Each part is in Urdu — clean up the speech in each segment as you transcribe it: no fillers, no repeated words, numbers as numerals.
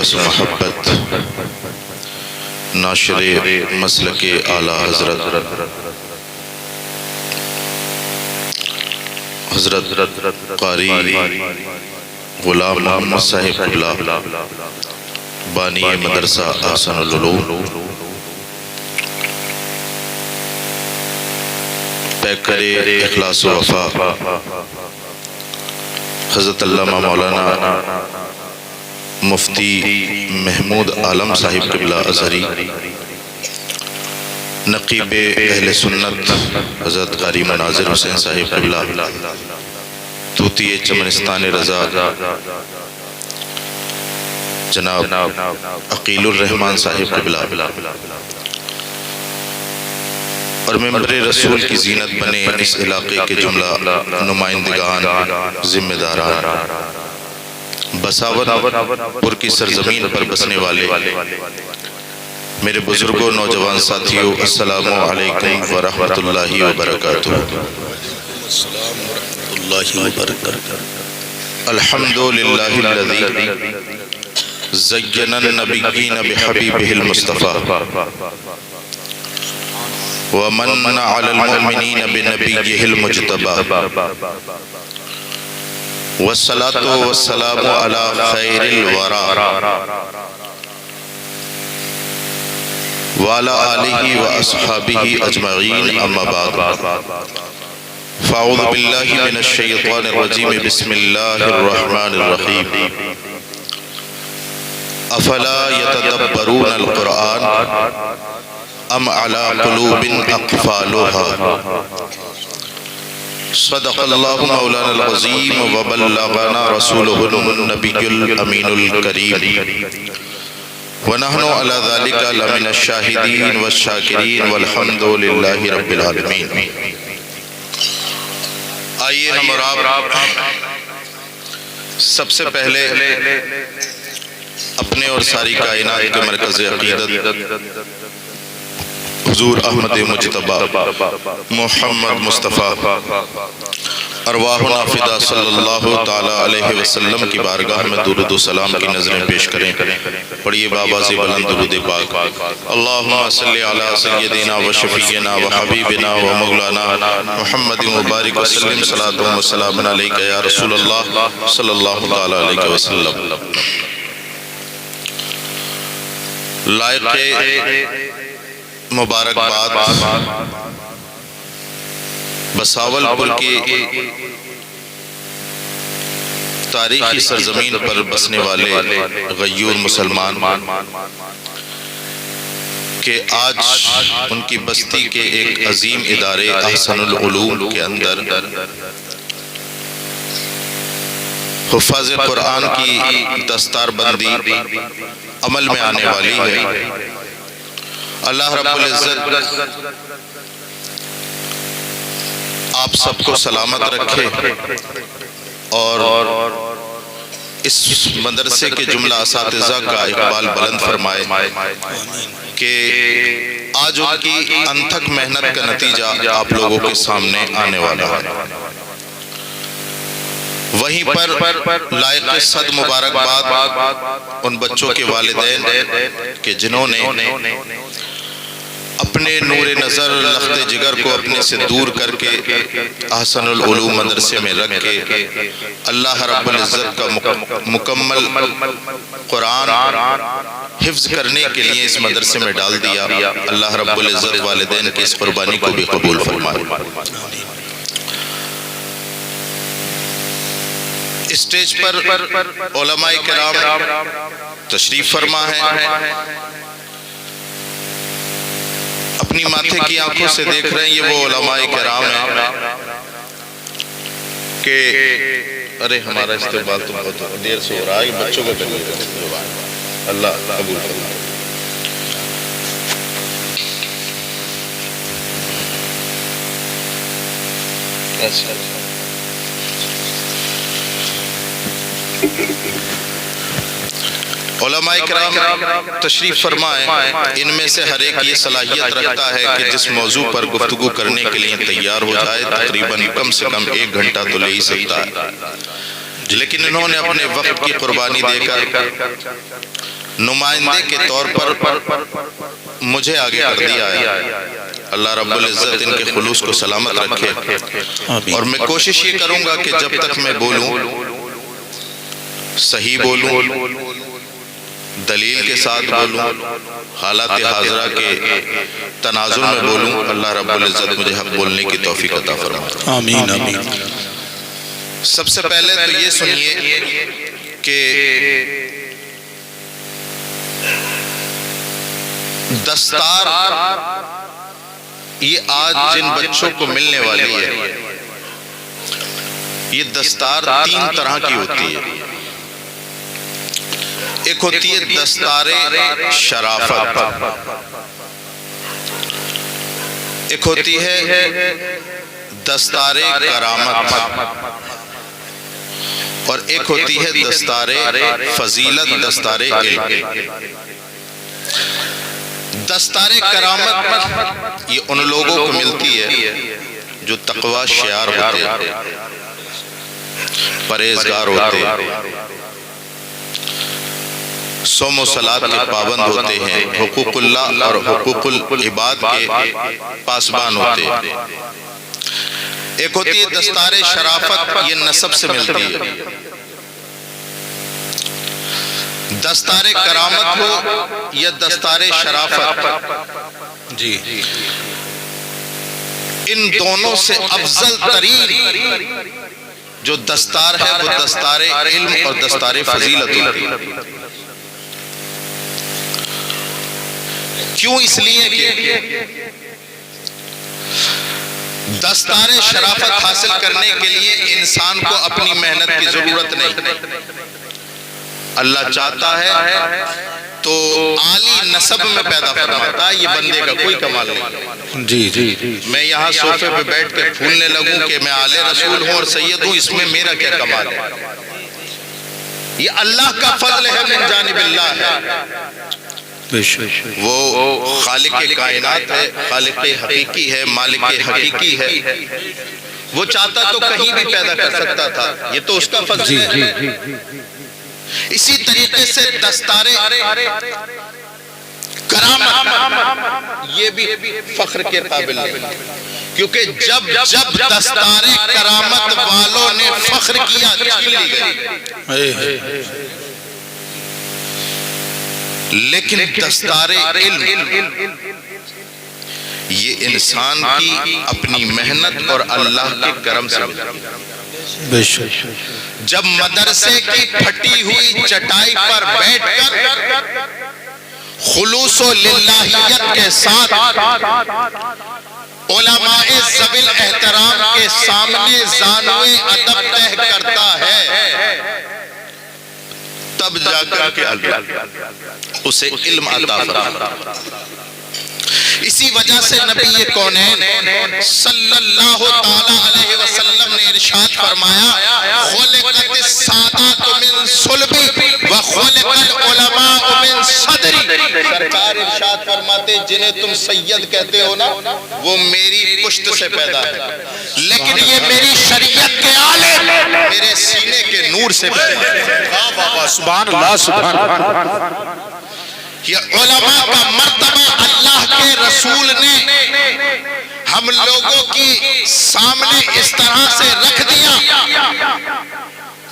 اخلاص و محبت ناشر مسلک اعلیٰ حضرت قاری غلام محمد صاحب قبلہ بانی مدرسہ احسن العلوم، پیکر اخلاص و وفا حضرت علامہ مولانا مفتی محمود عالم صاحب قبلہ ازہری، نقیب اہل سنت حضرت قاری مناظر حسین صاحب قبلہ طوطی چمنستان رضا، جناب عقیل الرحمن صاحب قبلہ اور ممبر رسول کی زینت بنے اس علاقے کے جملہ نمائندگان، ذمہ داران، بساون پور کی سرزمین پر بسنے والے میرے بزرگوں، نوجوان ساتھیوں، السلام علیکم ورحمۃ اللہ وبرکاتہ۔ الحمدللہ الذی زین النبیین بحبیبہ المصطفیٰ ومن علی المؤمنین بنبیہ المجتبیٰ والصلاة والسلام علی خیر الورى وعلی آلہ واصحابہ اجمعین، اما بعد فاعوذ باللہ من الشیطان الرجیم، بسم اللہ الرحمن الرحیم۔ افلا یتدبرون القرآن ام علی قلوب اقفالها، صدق اللہ مولانا العظیم وبلغنا رسولہ النبی الامین الکریم، ونحن علی ذلک لمن الشاہدین والشاکرین والحمد للہ رب العالمین۔ آئیے ہم اور آپ سب سے پہلے اپنے اور ساری کائنات کے مرکز عقیدت حضور احمد مجتبیٰ محمد مصطفیٰ ارواحنا فدا صلی اللہ تعالیٰ علیہ وسلم کی بارگاہ میں درود و سلام کی نظریں پیش کریں۔ پڑھیے بآواز بلند درود پاک۔ اللہم صلی علی سیدنا و شفیعنا و حبیبنا و مولانا محمد مبارک وسلم، صلاۃ و سلام علیک یا رسول اللہ صلی اللہ تعالیٰ علیہ وسلم۔ لائق مبارکباد بساول پور کی تاریخی سرزمین پر بسنے والے غیور مسلمان کہ آج ان کی بستی کے ایک عظیم ادارے احسن العلوم کے اندر حفاظ قرآن کی دستار بندی عمل میں آنے والی ہے۔ اللہ رب العزت آپ سب کو سلامت رکھے اور اس مدرسے کے جملہ اساتذہ کا اقبال بلند فرمائے کہ آج ان کی انتھک محنت کا نتیجہ آپ لوگوں کے سامنے آنے والا ہے۔ وہیں پر لائق صد مبارکباد ان بچوں کے والدین کہ جنہوں نے اپنے نور نظر لخت جگر کو اپنے سے دور کر کے احسن العلوم مدرسے میں رکھ کے اللہ رب العزت کا مکمل قرآن حفظ کرنے کے لیے اس مدرسے میں ڈال دیا۔ اللہ رب العزت والدین کی اس قربانی کو بھی قبول فرمائے۔ اسٹیج پر علماء کرام تشریف فرما ہے، اپنی ماتھے کی آنکھوں سے دیکھ رہے ہیں، یہ وہ علماء کرام ہیں کہ ارے ہمارا استقبال تو بہت دیر سے ہو رہا ہے، بچوں کو اللہ قبول فرمائے۔ علماء کرام تشریف فرمائیں، ان میں سے ہر ایک یہ صلاحیت رکھتا ہے کہ جس موضوع پر گفتگو کرنے کے لیے تیار ہو جائے تقریباً کم سے کم 1 گھنٹہ تو لے ہی سکتا ہے، لیکن انہوں نے اپنے وقت کی قربانی دے کر نمائندے کے طور پر مجھے آگے کر دیا ہے۔ اللہ رب العزت ان کے خلوص کو سلامت رکھے، اور میں کوشش یہ کروں گا کہ جب تک میں بولوں صحیح بولوں، دلیل کے ساتھ بولوں، حالات حاضرہ کے تناظر میں بولوں۔ اللہ رب العزت مجھے حق بولنے کی توفیق عطا فرمائے۔ آمین آمین۔ سب سے پہلے تو یہ سنیے کہ دستار یہ آج جن بچوں کو ملنے والی ہے، یہ دستار 3 طرح کی ہوتی ہے۔ ایک ہوتی ہے دستار شرافت، ایک ہوتی ہے دستار کرامت، اور ایک ہوتی ہے دستار فضیلت، دستار علم۔ دستار کرامت یہ ان لوگوں کو ملتی ہے جو تقوی شعار ہوتے ہیں، پرہیزگار ہوتے ہیں، صوم و صلاۃ کے پابند ہوتے ہیں، حقوق اللہ اور حقوق العباد کے پاسبان ہوتے ہیں۔ ایک ہوتی ہے دستار شرافت، یہ نسب سے ملتی ہے۔ دستار کرامت ہو یا دستار شرافت، جی، ان دونوں سے افضل ترین جو دستار ہے وہ دستار علم اور دستار فضیلت ہوتی ہے۔ کیوں؟ اس لیے کہ دستار شرافت حاصل کرنے کے لیے انسان کو اپنی محنت کی ضرورت نہیں۔ اللہ چاہتا ہے تو عالی نسب میں پیدا فرماتا ہے، یہ بندے کا کوئی کمال نہیں۔ جی جی، میں یہاں صوفے پہ بیٹھ کے پھولنے لگوں کہ میں آل رسول ہوں اور سید ہوں، اس میں میرا کیا کمال ہے؟ یہ اللہ کا فضل ہے، من جانب اللہ ہے۔ وہ خالق کائنات ہے، خالق حقیقی ہے، مالک حقیقی ہے۔ وہ چاہتا تو کہیں بھی پیدا کر سکتا تھا، یہ تو اس کا فضل ہے۔ اسی طریقے سے دستار کرامت یہ بھی فخر کے قابل نہیں، کیونکہ جب دستار کرامت والوں نے فخر کیا چھین لی گئی، لیکن دستار علم یہ انسان کی اپنی محنت اور اللہ کے کرم سے ملتی ہے۔ جب مدرسے کی پھٹی ہوئی چٹائی پر بیٹھ کر خلوص و للہیت کے ساتھ علماء ذوی الاحترام کے سامنے زانوئے ادب تہ کرتا ہے، تب جا کر کے اللہ اسے علم عطا فرماتا۔ اسی وجہ سے نبی کونین صلی اللہ تعالی علیہ وسلم نے ارشاد فرمایا، خلقت السادات من صلبی وخلق العلماء من صدری۔ سرکار ارشاد فرماتے جنہیں تم سید کہتے ہو نا، وہ میری پشت سے پیدا ہے، لیکن یہ میری شریعت کے عالم میرے سینے کے نور سے پیدا ہے۔ سبحان اللہ، سبحان اللہ۔ یہ علماء کا مرتبہ اللہ کے رسول نے ہم لوگوں کی سامنے اس طرح سے رکھ دیا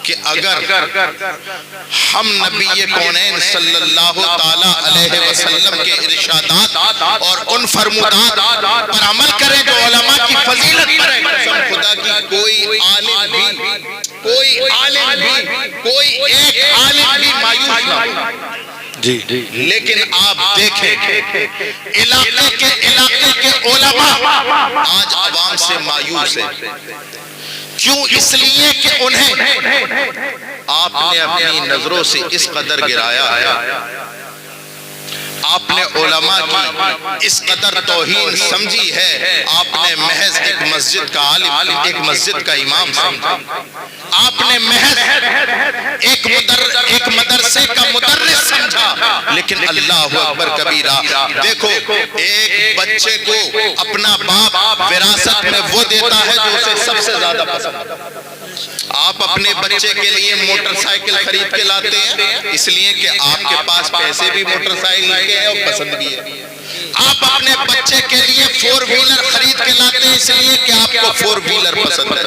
کہ اگر ہم نبی کونین صلی اللہ تعالی علیہ وسلم کے ارشادات اور ان فرمودات پر عمل کریں جو علماء کی فضیلت پر ہے، قسم خدا کی کوئی عالم بھی کوئی ایک عالم بھی مایوس نہ ہو۔ لیکن آپ دیکھیں علاقے کے علماء آج عوام سے مایوس ہیں۔ کیوں؟ اس لیے کہ انہیں آپ نے اپنی نظروں سے اس قدر گرایا ہے، آپ نے علماء کی اس قدر توہین سمجھی ہے، آپ نے محض ایک مسجد کا عالم، ایک مسجد کا امام سمجھا، آپ نے محض ایک مدرسے کا مدرس سمجھا، لیکن اللہ اکبر کبیرہ۔ دیکھو ایک بچے کو اپنا باپ وراثت میں وہ دیتا ہے جو اسے سب سے زیادہ پسند ہے۔ آپ اپنے بچے کے لیے موٹر سائیکل خرید کے لاتے ہیں اس لیے کہ آپ کے پاس پیسے بھی موٹر سائیکل کے ہیں اور پسند بھی ہے. آپ اپنے بچے کے لیے 4 ویلر خرید کے لاتے ہیں اس لیے کہ آپ کو 4 ویلر پسند ہے.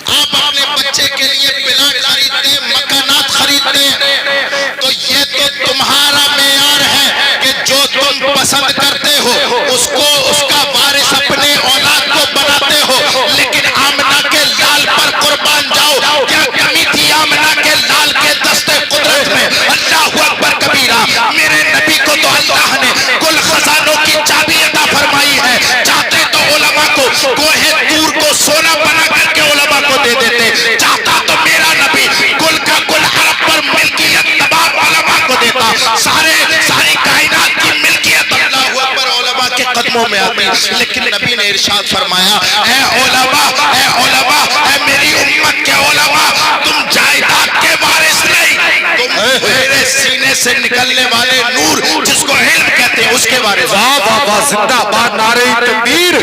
آپ اپنے بچے کے لیے پلاٹ خریدتے ہیں, مکانات خریدتے ہیں, تو یہ تو تمہارا معیار ہے کہ جو تم پسند کرتے ہو اس کو اس کا وارث اپنے اولاد کو بناتے ہو. لیکن آمنہ کے لال پر قربان جاؤ, کیا کمی تھی آمنہ کے لال کے دستے قدرت میں؟ اللہ اکبر کبیرہ. میرے نبی کو تو اللہ نے کل خزانوں کی چابی عطا فرمائی ہے. چاہتے تو علماء کو کوہ طور کو سونا بنا کر کے علماء کو دے دیتے, چاہتا تو میرا نبی کل کا کل عرب پر ملکیت تمام علماء کو دیتا. ساری کائنات کی ملکیت اللہ اکبر علماء کے قدموں میں آتی. لیکن نبی نے ارشاد فرمایا, اے علماء, اے علماء, اے میری امت کے علماء, تم جائیداد کے وارث نہیں, تم میرے سینے سے نکلنے والے نور جس کو علم کہتے ہیں اس کے وارث. بابا زندہ باد, نعرہ تکبیر,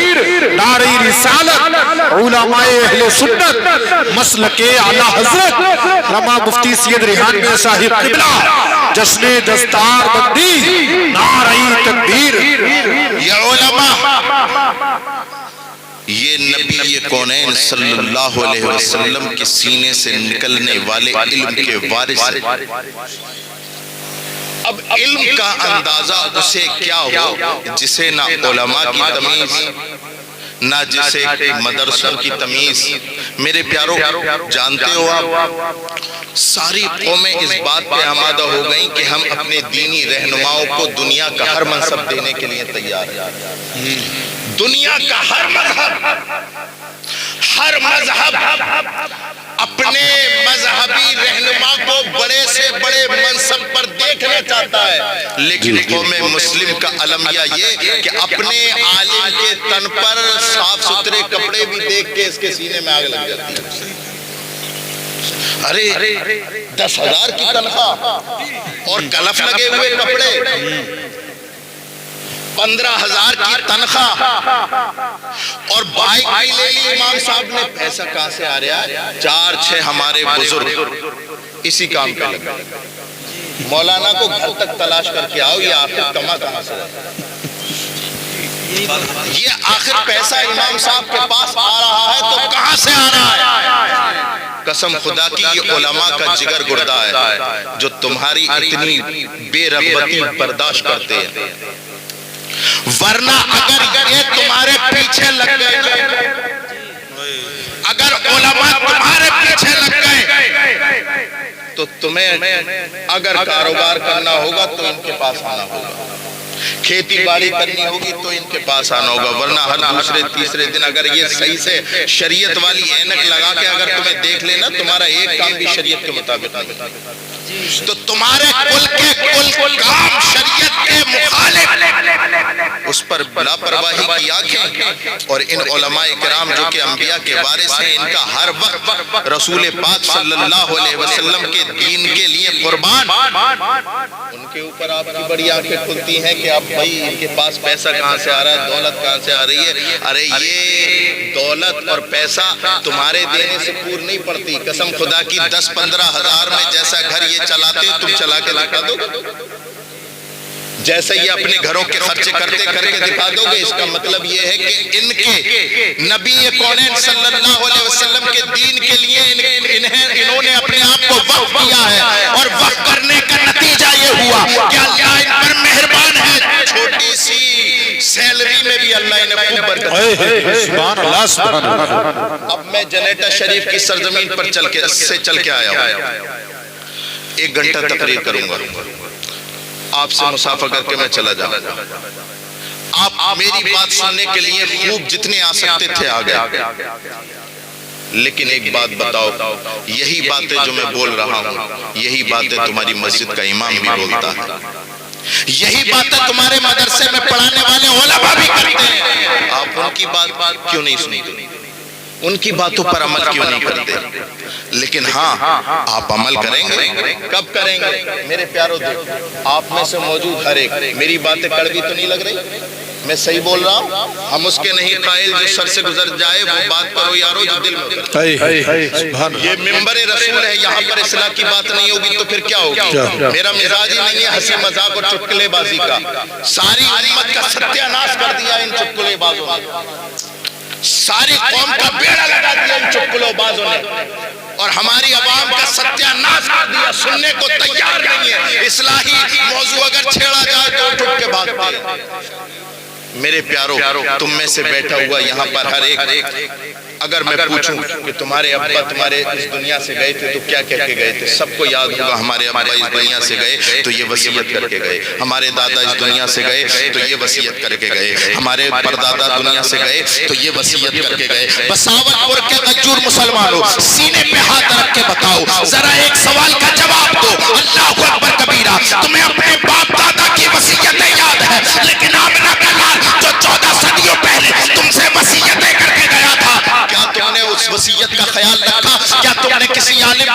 نعرہ رسالت, علماء اہل سنت, مسلک اعلی حضرت علامہ مفتی سید ریحان میاں صاحب قبلہ, جشن دستار بندی, نعرہ تکبیر. یہ علماء, یہ نبی کونین صلی اللہ علیہ وسلم کے سینے سے نکلنے والے علم کے وارث. اب علم کا اندازہ اسے کیا ہو جسے نہ علماء کی تمیز نہ جسے مدرسوں کی تمیز. میرے پیارو, جانتے ہو آپ ساری قومیں اس بات پہ آمادہ ہو گئیں کہ ہم اپنے دینی رہنماؤں کو دنیا کا ہر منصب دینے کے لیے تیار ہیں. دنیا کا ہر مذہب اپنے مذہبی رہنما کو بڑے سے بڑے منصب پر دیکھنا چاہتا ہے, لیکن قوم مسلم کا المیہ یہ کہ اپنے عالم کے تن پر صاف ستھرے کپڑے بھی دیکھ کے اس کے سینے میں آگ لگ جاتی ہے. ارے 10,000 کی تنخواہ اور کلف لگے ہوئے کپڑے, 15,000 کی تنخواہ اور بائک بھی لے لی امام صاحب نے. پیسہ کہاں سے آ رہا ہے؟ 4-6 ہمارے بزرگ اسی کام پہ لگے. مولانا کو گھر تک تلاش کر کے آؤ, یہ آخر کما کہاں سے ہے؟ یہ آخر پیسہ امام صاحب کے پاس آ رہا ہے تو کہاں سے آ رہا ہے؟ قسم خدا کی یہ علماء کا جگر گردہ ہے جو تمہاری اتنی بے رغبتی برداشت کرتے ہیں. ورنہ اگر یہ تمہارے پیچھے لگ گئے, اگر علماء تمہارے پیچھے لگ گئے تو تمہیں اگر کاروبار کرنا ہوگا تو ان کے پاس آنا ہوگا, کھیتی باڑی کرنی ہوگی تو ان کے پاس آنا ہوگا. ورنہ ہر دوسرے تیسرے دن اگر یہ صحیح سے شریعت والی اینک لگا کے اگر تمہیں دیکھ لینا, تمہارا ایک کام بھی شریعت کے مطابق نہیں, تو تمہارے کل کے کل کام شریعت کے مخالف, اس پر لاپرواہی کی آنکھیں. اور ان علماء کرام جو کہ انبیاء کے وارث ہیں, ان کا ہر وقت رسول پاک صلی اللہ علیہ وسلم کے دین کے لیے قربان, ان کے اوپر آپ کی بڑی آنکھیں کھلتی ہیں کہ اب بھائی ان کے پاس پیسہ کہاں سے آ رہا ہے, دولت کہاں سے آ رہی ہے. ارے یہ دولت اور پیسہ تمہارے دینے سے پور نہیں پڑتی. قسم خدا کی 10-15 ہزار میں جیسا گھر یہ چلاتے تم چلا کے دکھا دو گے, جیسے یہ اپنے گھروں کے خرچے کرتے کر کے دکھا دو گے. اس کا مطلب یہ ہے کہ ان کے نبی کونین صلی اللہ علیہ وسلم کے دین کے لیے انہوں نے اپنے آپ کو وقف کیا ہے, اور وقف کرنے کا نتیجہ یہ ہوا کہ اللہ ان پر مہربان ہے. چھوٹی سی سیلری میں بھی اللہ انہیں خوب برکت. سبحان اللہ, سبحان اللہ. اب میں جنیٹا شریف کی سرزمین پر چل کے آیا ہوں, 1 گھنٹہ تقریر کروں گا, آپ سے مسافہ کر کے میں چلا جاؤں. آپ میری بات سننے کے لیے خوب جتنے آ سکتے تھے آ گئے. لیکن ایک بات بتاؤ, یہی باتیں جو میں بول رہا ہوں, یہی باتیں تمہاری مسجد کا امام بھی بولتا ہے, یہی باتیں تمہارے مدرسے میں پڑھانے والے علماء بھی کرتے ہیں. آپ ان کی بات کیوں نہیں سنتے, ان کی باتوں پر عمل کیوں نہیں کرتے؟ لیکن ہاں, آپ عمل کریں گے. کب کریں گے؟ میرے پیارو دیکھو, آپ میں سے موجود ہر ایک, میری باتیں کڑوی تو نہیں لگ رہی؟ میں صحیح بول رہا ہوں؟ ہم اس کے نہیں قائل جو سر سے گزر جائے وہ بات کرو یارو جو دل میں اترے۔ یہ ممبر رسول ہے، یہاں پر اصلاح کی بات نہیں ہوگی تو پھر کیا ہوگی؟ میرا مزاج ہی نہیں ہے ہنسی مذاق اور چٹکلے بازی کا۔ ساری امت کا ستیہ ناش کر دیا ان چٹکلے بازوں نے، ساری قوم کا بیڑا لگا دیا ان چٹکلوں بازوں نے، اور ہماری عوام کا ستیہ ناش کر دیا، سننے کو تیار نہیں ہے۔ اصلاحی موضوع اگر چھیڑا جائے تو اٹھ کے بھاگتے ہیں۔ میرے پیارو، تم میں سے بیٹھا ہوا یہاں پر ہر ایک، اگر میں پوچھوں کہ تمہارے ابا تمہارے اس دنیا سے گئے تھے تو کیا کہہ کے گئے تھے؟ سب کو یاد ہوگا ہمارے ابا اس دنیا سے گئے تو یہ وصیت کر کے گئے، ہمارے دادا اس دنیا سے گئے تو یہ وصیت کر کے گئے، ہمارے پردادا دنیا سے گئے تو یہ وصیت کر کے گئے۔ بساوت پور کے غجور مسلمانوں، سینے پہ ہاتھ رکھ کے بتاؤ، ذرا ایک سوال کا جواب دو۔ اللہ اکبر کبیرہ، تمہیں اپنے باپ دادا کی وصیتیں یاد ہے، لیکن آمنہ کا لال جو 14 صدیوں پہلے تم سے وصیتیں کر کے گیا تھا، کیا تم نے اس وصیت کا خیال رکھا؟ کیا تم نے کسی عالم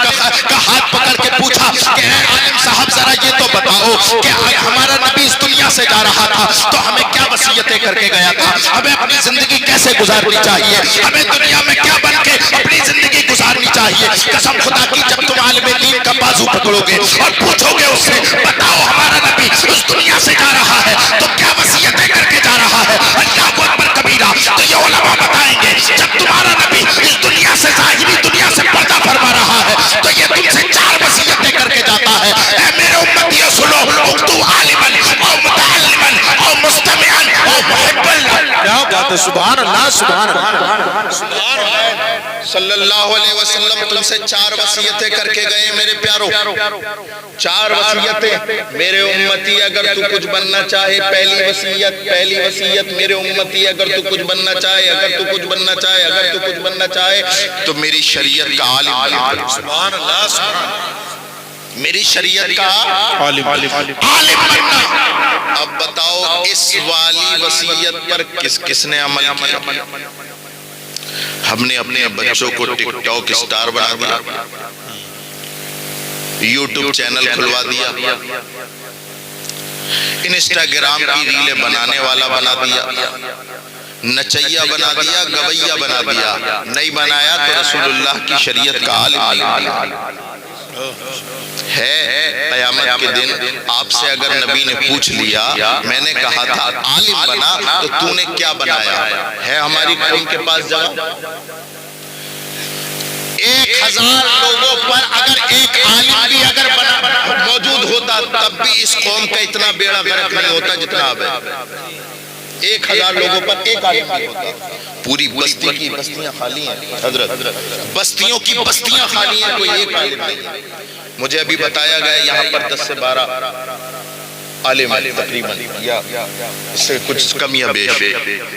کا ہاتھ پکڑ کے پوچھا کہ اے عالم صاحب ذرا یہ تو بتاؤ کہ ہمارا نبی اس دنیا سے جا رہا تھا تو ہمیں کیا وصیتیں کر کے گیا تھا؟ ہمیں اپنی زندگی کیسے گزارنی چاہیے؟ ہمیں دنیا میں کیا بن کے اپنی زندگی گزارنی چاہیے؟ قسم خدا کی جب تم عالم دین کا بازو پکڑو گے اور پوچھو گے اس سے بتاؤ ہمارا نبی اس دنیا سے جا رہا ہے تو کیا وصیتیں کر کے جا رہا ہے؟ اللہ اکبر کبیرہ، تو یہ علماء بتائیں گے جب تمہارا نبی اس دنیا سے ظاہری دنیا سے پردہ فرما رہا ہے تو یہ تم سے 4 وصیتیں کر کے جاتا ہے۔ اے میرے امتیوں سنو، اکتو عالما او متعلما او مستمعا او محبا۔ کیا بات ہے، سبحان اللہ، سبحان اللہ۔ صلی اللہ علیہ وسلم تم سے 4 وصیتیں کر کے گئے میرے پیارو، 4 وصیتیں۔ میرے امتی اگر تو کچھ بننا چاہے، پہلی وصیت میرے امتی اگر تو کچھ بننا چاہے، اگر تو کچھ بننا چاہے تو میری شریعت کا عالم بن۔ سبحان اللہ، سبحان اللہ۔ میری شریعت کا عالم بننا۔ اب بتاؤ اس والی وصیت پر کس نے عمل کیا؟ ہم نے اپنے بچوں کو ٹک ٹاک سٹار بنا دیا، یوٹیوب چینل کھلوا دیا، انسٹاگرام کی ریلیں بنانے والا بنا دیا، نچیا بنا دیا، گویا بنا دیا، نہیں بنایا تو رسول اللہ کی شریعت کا عالم ہے۔ قیامت کے دن آپ سے اگر نبی نے پوچھ لیا میں نے کہا تھا عالم بنا تو نے کیا بنایا ہے؟ ہماری قوم کے پاس جواب 1000 لوگوں پر اگر ایک عالم بھی اگر موجود ہوتا تب بھی اس قوم کا اتنا بیڑا غرق نہیں ہوتا جتنا اب ہے۔ 1000 لوگوں پر ایک عالم بھی ہوتا، پوری بستی کی بستیاں خالی ہیں حضرت، بستیوں کی بستیاں خالی ہیں، کوئی ایک عالم نہیں۔ مجھے ابھی بتایا گیا یہاں پر 10 سے 12 عالم تقریباً، یا اس سے کچھ کم یا بیش۔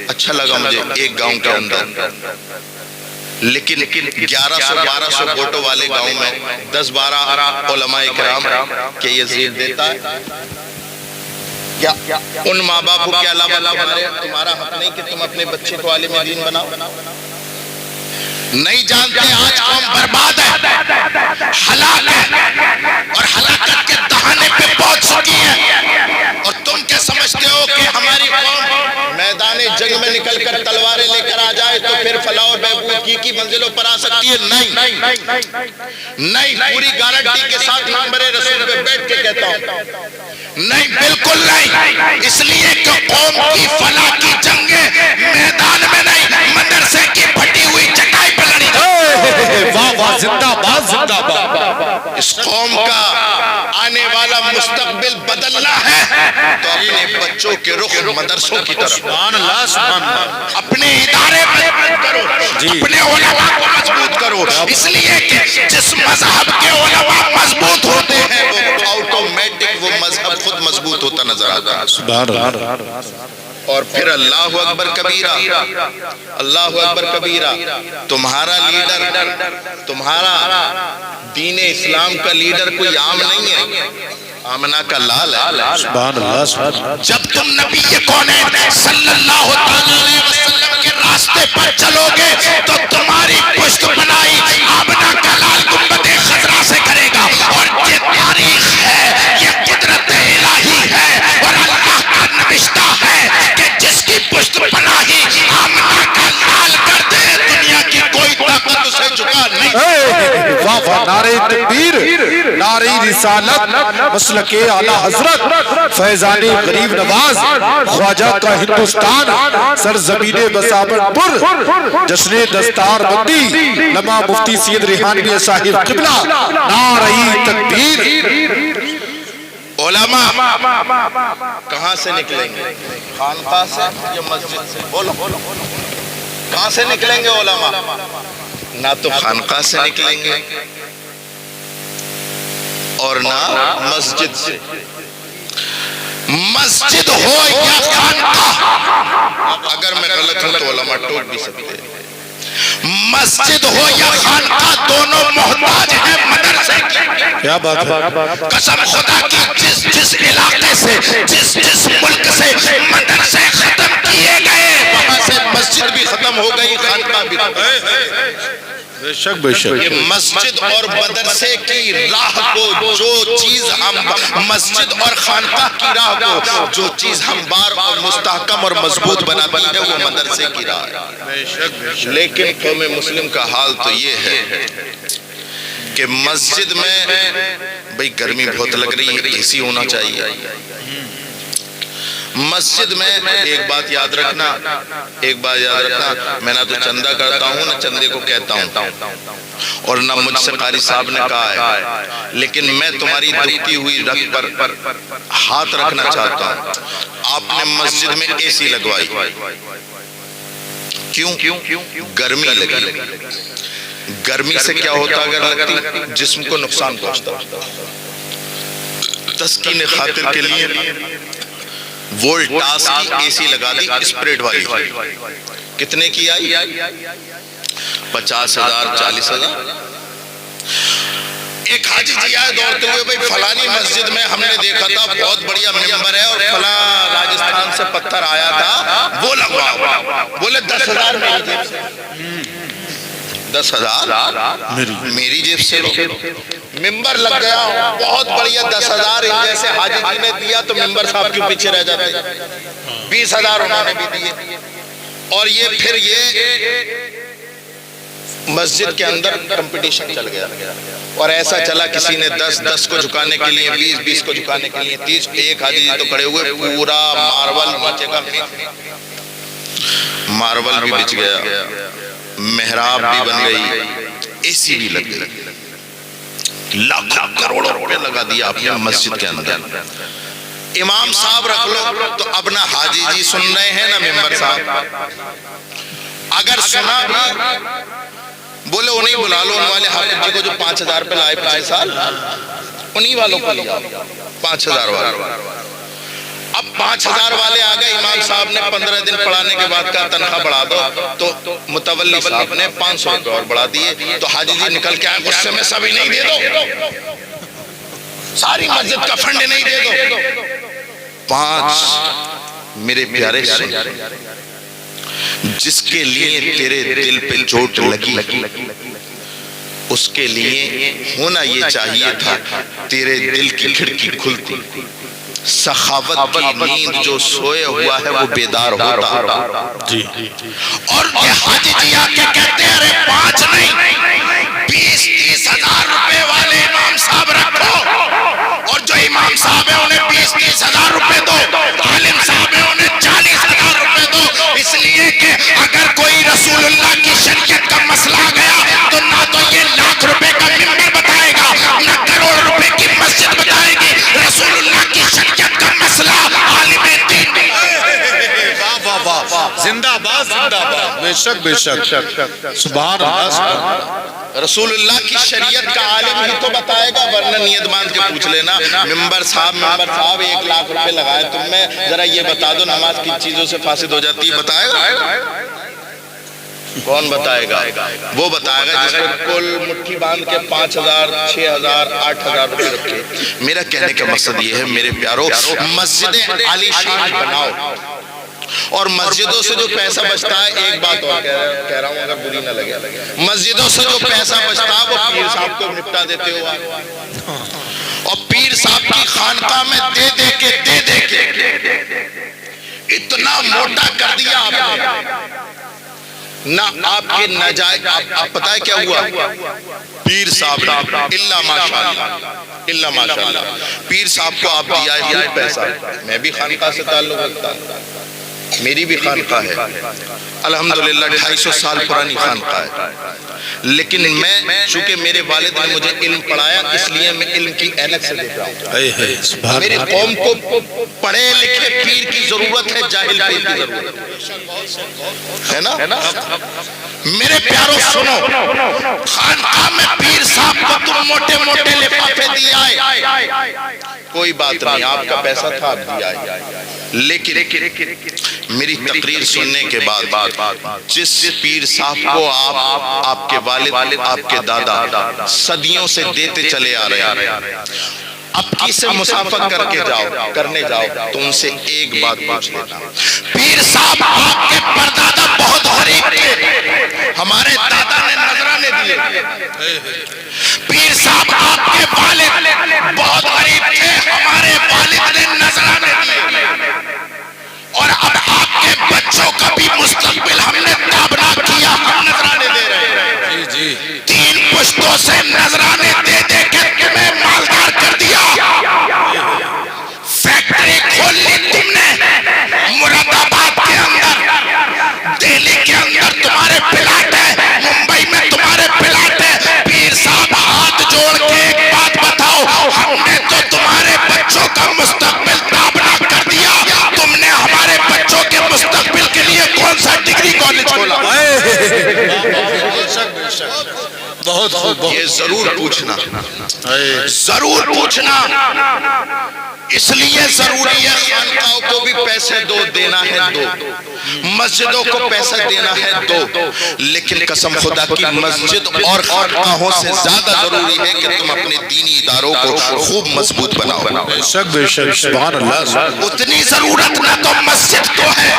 اچھا لگا مجھے ایک گاؤں کے اندر، لیکن 1100-1200 ووٹوں والے گاؤں میں 10-12 علماء کرام کہ یہ زیر دیتا ہے کیا؟ ان ماں باپ کے علاوہ تمہارا حق نہیں کہ تم اپنے بچے کو عالم دین بناؤ؟ نہیں جانتے آج قوم برباد ہے، ہلاک ہے، اور ہلاکت کے دہانے پہ پہنچ چکی ہے، اور تم کیا سمجھتے ہو کہ ہماری قوم میدان جنگ میں نکل کر تلواریں لے کر آ جائے تو پھر فلاح اور بہبود کی منزلوں پر آ سکتی ہے؟ نہیں، پوری گارنٹی کے ساتھ منبر رسول پہ بیٹھ کے کہتا ہوں نہیں، بالکل نہیں، اس لیے کہ قوم کی فلاح کی جنگیں میدان میں نہیں، مدرسے کی پھٹی ہوئی چٹائی پہ لڑی جائے۔ واہ واہ، زندہ باد، زندہ باد۔ اس قوم کا آنے والا مستقبل بدلنا ہے تو اپنے بچوں کے رخ مدرسوں کی طرف، سبحان اللہ، سبحان اللہ، اپنے ادارے مضبوط کرو، اپنے علماء کو مضبوط کرو، اس لیے کہ جس مذہب کے علماء مضبوط ہوتے ہیں وہ آٹومیٹک وہ مذہب خود مضبوط ہوتا نظر آتا ہے۔ سبحان اللہ۔ اور پھر اللہ اکبر کبیرہ، اللہ اکبر کبیرہ، تمہارا لیڈر، تمہارا دین اسلام کا لیڈر کوئی عام نہیں ہے، آمنہ کا لال ہے۔ سبحان اللہ، سبحان اللہ۔ جب تم نبی کونین صلی اللہ علیہ وسلم کے راستے پر چلو گے تو تمہاری پشت بنائی آمنہ کا لال گنبد خضرا سے کرے گا، اور یہ تاریخ ہے، یہ قدرت الہی ہے، اور اللہ کا نوشتہ ہے کہ جس رسالت مسلک اعلی حضرت فیضان غریب نواز خواجہ کا ہندوستان سرزمین بسامت پر جشن دستار بندی لمحہ مفتی سید ریحانوی صاحب قبلہ نعرہ تکبیر۔ علماء کہاں سے نکلیں گے؟ خانقاہ سے یا مسجد سے؟ بولو کہاں سے نکلیں گے علماء؟ نہ تو خانقاہ سے نکلیں گے اور نہ مسجد سے۔ مسجد ہو یا خانقاہ، اگر میں غلط ہوں تو علماء ٹوک بھی سکتے ہیں، مسجد ہو یا خانقاہ دونوں محتاج ہیں مدرسے کی۔ کیا بات ہے؟ قسم خدا کی جس علاقے سے جس ملک سے مدرسے ختم کیے گئے وہاں سے مسجد بھی ختم ہو گئی، خانقاہ بھی ختم۔ بے شک بے شک۔ یہ مسجد اور مدرسے کی راہ کو جو چیز ہم مسجد اور خانقاہ کی راہ کو جو چیز ہموار اور مستحکم اور مضبوط بناتی ہے وہ مدرسے کی راہ ہے۔ لیکن قوم مسلم کا حال تو یہ ہے کہ مسجد میں بھئی گرمی بہت لگ رہی ہے، اے سی ہونا چاہیے۔ مسجد میں ایک بات یاد رکھنا، میں نہ تو چندہ کرتا ہوں نہ چندے کو کہتا ہوں، اور نہ مجھ سے قاری صاحب نے کہا ہے، لیکن میں تمہاری دکھتی ہوئی رگ پر ہاتھ رکھنا چاہتا ہوں۔ آپ نے مسجد میں اے سی لگوائی، کیوں؟ گرمی لگی۔ گرمی سے کیا ہوتا اگر لگتی؟ جسم کو نقصان پہنچتا۔ تسکین خاطر کے لیے وولٹاس کی اے سی لگا دی، اسپریڈ والی۔ کتنے کی آئی؟ 50,000 40,000۔ ایک حاجی جی آئے دوڑتے ہوئے، بھئی فلانی مسجد میں ہم نے دیکھا تھا بہت بڑیا ممبر ہے اور فلاں راجستھان سے پتھر آیا تھا وہ لگوا۔ بولے 10,000 میری جیب سے۔ 10,000 میری جیب سے لو۔ ممبر لگ گیا بہت بڑھیا، 10,000 ان جیسے حاجی جی نے دیا تو ممبر صاحب کیوں پیچھے رہ جاتے؟ 20,000 انہوں نے بھی دیے۔ اور یہ پھر یہ مسجد کے اندر کمپٹیشن چل گیا، اور ایسا چلا کسی نے 10 کو جھکانے کے لیے، 20 کو جھکانے کے لیے 30۔ ایک حاجی جی تو کھڑے ہوئے، پورا مارول نیچے کا مارول بھی بچ گیا، محراب بھی بن گئی، اے سی بھی لگ گئی، لاکھوں کروڑوں روپے لگا دیا آپ نے مسجد کے اندر۔ امام صاحب رکھ لو تو اب نہ حاجی جی سن رہے ہیں نہ ممبر صاحب، اگر سنا بھی بولے انہیں بلا لو، ان والے حافظ جی کو جو 5,000 پہ لائے 5 سال، انہیں والوں کو لیا 5,000 والے۔ اب 5,000 والے آگئے، امام صاحب نے 15 دن پڑھانے کے بعد کہا تنخواہ بڑھا دو، تو متولی صاحب نے 500 روپے اور بڑھا دیے، تو حاجی جی نکل کے آئے غصے میں، سبھی نہیں دے دو، ساری مسجد کا فنڈ نہیں دے دو۔ 5 میرے پیارے سن، جس کے لیے تیرے دل پہ چوٹ لگی اس کے لیے ہونا یہ چاہیے تھا تیرے دل کی کھڑکی کھلتی، سخاوت کی نیند جو سوئے ہوا ہے وہ بیدار ہوتا۔ اور یہ حاجی جی آکے کہتے ہیں ارے 5 نہیں 20-30 ہزار روپے والے امام صاحب رکھو، اور جو امام صاحب ہیں انہیں 20-30 ہزار روپے دو، عالم صاحب ہیں انہیں 40 ہزار روپے دو، اس لیے کہ اگر کوئی رسول اللہ کی شریعت کا مسئلہ آ گیا تو نہ تو یہ لاکھ روپے کا ممبر بتائے گا نہ کروڑ روپے کی مسجد بتائے گی، رسول اللہ کی شریعت کا مسئلہ عالم دین۔ زندہ باد زندہ باد، بے شک بے شک، سبحان اللہ۔ رسول اللہ کی شریعت کا عالم ہی تو بتائے گا، ورنہ نیت باندھ کے پوچھ لینا ممبر صاحب 1 لاکھ روپے لگائے تم میں، ذرا یہ بتا دو نماز کن چیزوں سے فاسد ہو جاتی ہے، بتائے گا؟ کون بتائے گا؟ وہ بتائے گا جس کو کل مٹھی باندھ کے 5,000 6,000 8,000 روپے رکھے۔ میرا کہنے کا مقصد یہ ہے میرے پیارو، مسجدیں عالی شان بناؤ، اور مسجدوں سے جو پیسہ بچتا ہے، ایک بات اور کہہ رہا ہوں اگر بری نہ لگے، مسجدوں سے جو پیسہ بچتا ہے وہ پیر صاحب کو نپٹا دیتے ہو آپ، اور پیر صاحب کی خانقاہ میں دے دے کے اتنا موٹا کر دیا آپ نے، نہ آپ کے ناجائز۔ آپ پتہ ہے کیا ہوا؟ پیر صاحب اللہ ماشاءاللہ پیر صاحب کو آپ دیا ہے خوب پیسہ. میں بھی خانقاہ سے تعلق رکھتا ہوں, میری بھی خانقاہ ہے الحمدللہ, 250 سال پرانی خانقاہ ہے. لیکن میں چونکہ میرے والد نے مجھے علم پڑھایا, اس لیے میں علم کی اینک سے دیکھ رہا ہوں. میری قوم کو پڑھے لکھے پیر کی ضرورت ہے, جاہل پیر کی ضرورت ہے نا. میرے پیاروں سنو, خانقاہ میں پیر صاحب کو تم موٹے موٹے لفافے دی آئے, کوئی بات نہیں, آپ کا پیسہ تھا آپ دی آئے. لیکن میری تقریر سننے کے بعد جس پیر صاحب کو آپ کے والد, آپ کے دادا صدیوں سے دیتے چلے آ رہے ہیں, اب کسی مسافر کرنے جاؤ تو ان سے ایک بات پوچھ لینا, پیر صاحب آپ کے پردادا بہت غریب تھے, ہمارے دادا نے نذرانے دیے. پیر صاحب آپ کے والد بہت غریب تھے, ہمارے والد نے نذرانے دیے. اور اب آپ کے بچوں کا بھی مستقبل ہم نے تابناک کیا, ہم نذرانے دے رہے ہیں. 3 پشتوں سے نذرانے دے دے کے تمہیں مالدار کر دیا. فیکٹری کھول لی تم نے مراد آباد کے اندر, دہلی کے اندر تمہارے پلاٹ ہے, ممبئی میں تمہارے پلاٹ ہے. پیر صاحب ہاتھ جوڑ کے ایک بات بتاؤ, ہم نے تو تمہارے بچوں کا مستقبل تابناک کر دیا, تم نے ہمارے بچوں کے مستقبل کے لیے کون سا ڈگری کالج کھولا؟ یہ ضرور پوچھنا, اس لیے ضروری ہے خانقاہوں کو بھی پیسے دو, دینا ہے دو, مسجدوں کو پیسہ دینا ہے دو, لیکن قسم خدا کی مسجد اور خانقاہوں سے زیادہ ضروری ہے کہ تم اپنے دینی اداروں کو خوب مضبوط بناؤ. بے شک سبحان اللہ. اتنی ضرورت نہ تو مسجد کو ہے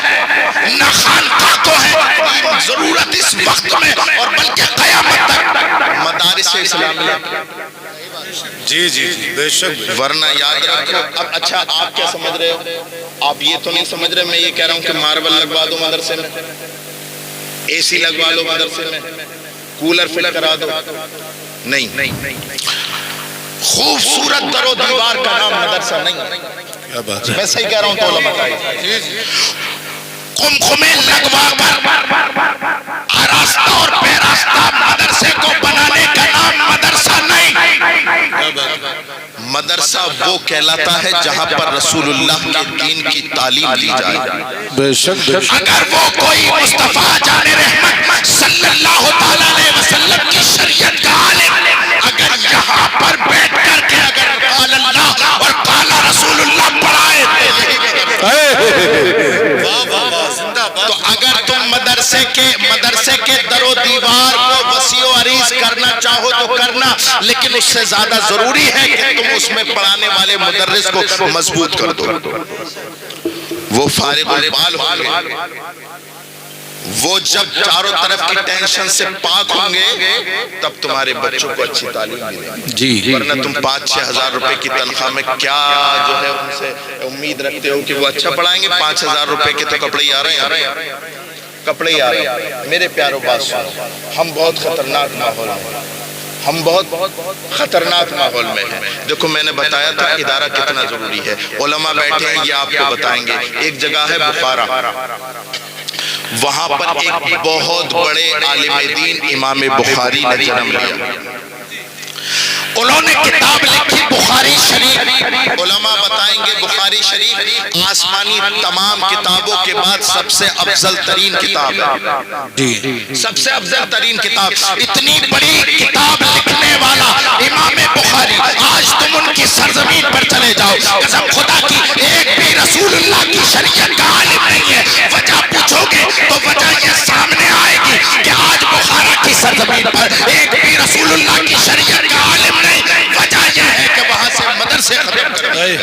نہ خانقاہ کو ہے, ضرورت اس وقت میں اور بلکہ قیامت تک مدارس اسلامیہ. جی بے شک. ورنہ یاد رکھو, اب اچھا آپ کیا سمجھ رہے ہو, آپ یہ تو نہیں سمجھ رہے, میں یہ کہہ رہا ہوں کہ ماربل لگوا دو مدرسے میں, اے سی لگوا دو مدرسے میں, کولر فٹ کرا دو, نہیں. خوبصورت در و دیوار کا نام مدرسہ نہیں, میں صحیح کہہ رہا ہوں تو علماء بتائیے. قمقمے لگوا کر آراستہ اور پیراستہ مدرسے کو بنانے کا نام مدرسہ نہیں. مدرسہ وہ کہلاتا ہے جہاں پر رسول اللہ کے دین کی تعلیم دی جائے. بے شک. اگر وہ کوئی مصطفیٰ جان رحمت صلی اللہ علیہ وسلم کی شریعت کا عالم اگر یہاں پر بیٹھ کر کے اگر قال اللہ اور قال رسول اللہ پڑھائے تو اگر تم مدرسے کے در و دیوار کو وسیع و عریض کرنا چاہو تو کرنا, لیکن اس سے زیادہ ضروری ہے کہ تم اس میں پڑھانے والے مدرس کو مضبوط کر دو. وہ فارغ البال ہوں گے, وہ جب چاروں طرف کی ٹینشن سے پاک ہوں گے تب تمہارے بچوں کو اچھی تعلیم ملے گی. ورنہ تم 5-6 ہزار روپے کی تنخواہ میں کیا جو ہے ان سے امید رکھتے ہو کہ وہ اچھا پڑھائیں گے. 5,000 روپے کے تو کپڑے ہی آ رہے ہیں, کپڑے ہی آ رہے ہیں. میرے پیاروں بات سنو, ہم بہت خطرناک ماحول ہیں, ہم بہت خطرناک ماحول میں ہیں. دیکھو میں نے بتایا تھا ادارہ کتنا ضروری ہے, علماء بیٹھے ہیں یہ آپ کو بتائیں گے. ایک جگہ ہے بخارا, وہاں پر ایک بہت بڑے عالم دین امام بخاری نے جنم لیا. انہوں نے کتاب لکھی بخاری شریف. علماء بتائیں گے بخاری شریف آسمانی تمام کتابوں کے بعد سب سے افضل ترین کتاب ہے. سب سے افضل ترین کتاب. اتنی بڑی کتاب لکھنے والا امام بخاری, آج تم ان کی سرزمین پر چلے جاؤ, قسم خدا کی ایک بھی رسول اللہ کی شریعت کا عالم نہیں ہے. وجہ پوچھو گے تو وجہ یہ سامنے آئے گی کہ آج بخارا کی سرزمین پر ایک بھی رسول اللہ کی شریعت کا عالم نہیں. وجہ یہ ہے کہ وہاں سے مدرسے ختم کر دیے,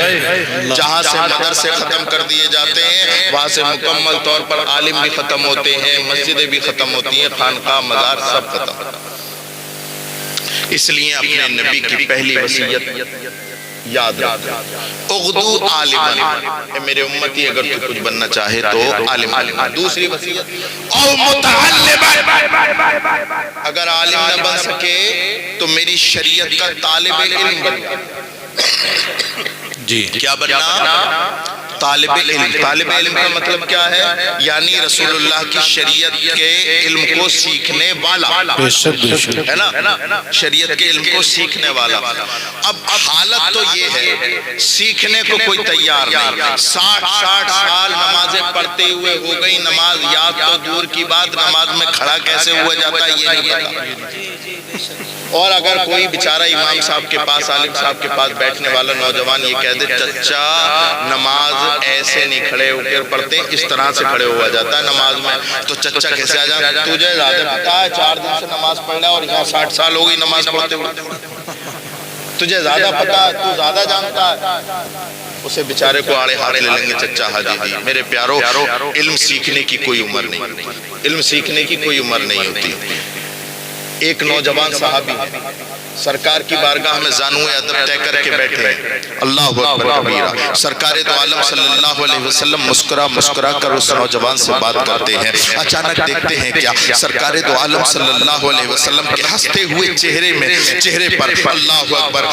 جہاں سے مدرسے ختم کر دیے جاتے ہیں وہاں سے مکمل طور پر عالم بھی ختم ہوتے ہیں, مسجدیں بھی ختم ہوتی ہیں, خانقاہ مزار سب ختم. اس لیے اپنے نبی کی پہلی وصیت یاد رکھ اغدو عالما، میرے امتی اگر تو کچھ بننا چاہے تو عالم۔ دوسری وصیت او متعلما، اگر عالم نہ بن سکے تو میری شریعت کا طالب علم بننا۔ جی کیا بننا؟ طالب علم۔ طالب علم کا مطلب کیا ہے؟ یعنی رسول اللہ کی شریعت کے علم کو سیکھنے والا، بے شک بے شک، ہے نا، شریعت کے علم کو سیکھنے والا۔ اب حالت تو یہ ہے سیکھنے کو کوئی تیار نہیں، 60 سال نمازیں پڑھتے ہوئے ہو گئی، نماز یاد تو دور کی بات، نماز میں کھڑا کیسے ہوا جاتا ہے یہ نہیں پتا۔ اور اگر کوئی بیچارہ امام صاحب کے پاس، عالم صاحب کے پاس بیٹھنے والا نوجوان یہ کہہ دے چچا نماز ایسے نہیں کھڑے ہو کر پڑھتے، اس طرح سے کھڑے ہوا جاتا ہے نماز میں، تو چچا کیسے آ جائے؟ تجھے زیادہ پتا ہے 4 دن سے نماز پڑھ رہا ہے اور یہاں 60 سال ہو گئی نماز پڑھتے ہوئے، تجھے زیادہ پتا ہے، تو زیادہ جانتا ہے۔ اسے بیچارے کو آڑے ہاتھ لے لیں گے چچا حاجی جی۔ میرے پیارو، علم سیکھنے کی کوئی عمر نہیں، علم سیکھنے کی کوئی عمر نہیں ہوتی۔ ایک نوجوان صحابی سرکار کی بارگاہ میں زانوئے ادب طے کر کے بیٹھے ہیں، اللہ اکبر کبیرہ، سرکار دو عالم صلی اللہ علیہ وسلم مسکرا کر اس نوجوان سے بات کرتے ہیں۔ اچانک دیکھتے ہیں کیا سرکار دو عالم صلی اللہ علیہ وسلم کے ہنستے ہوئے چہرے پر اللہ اکبر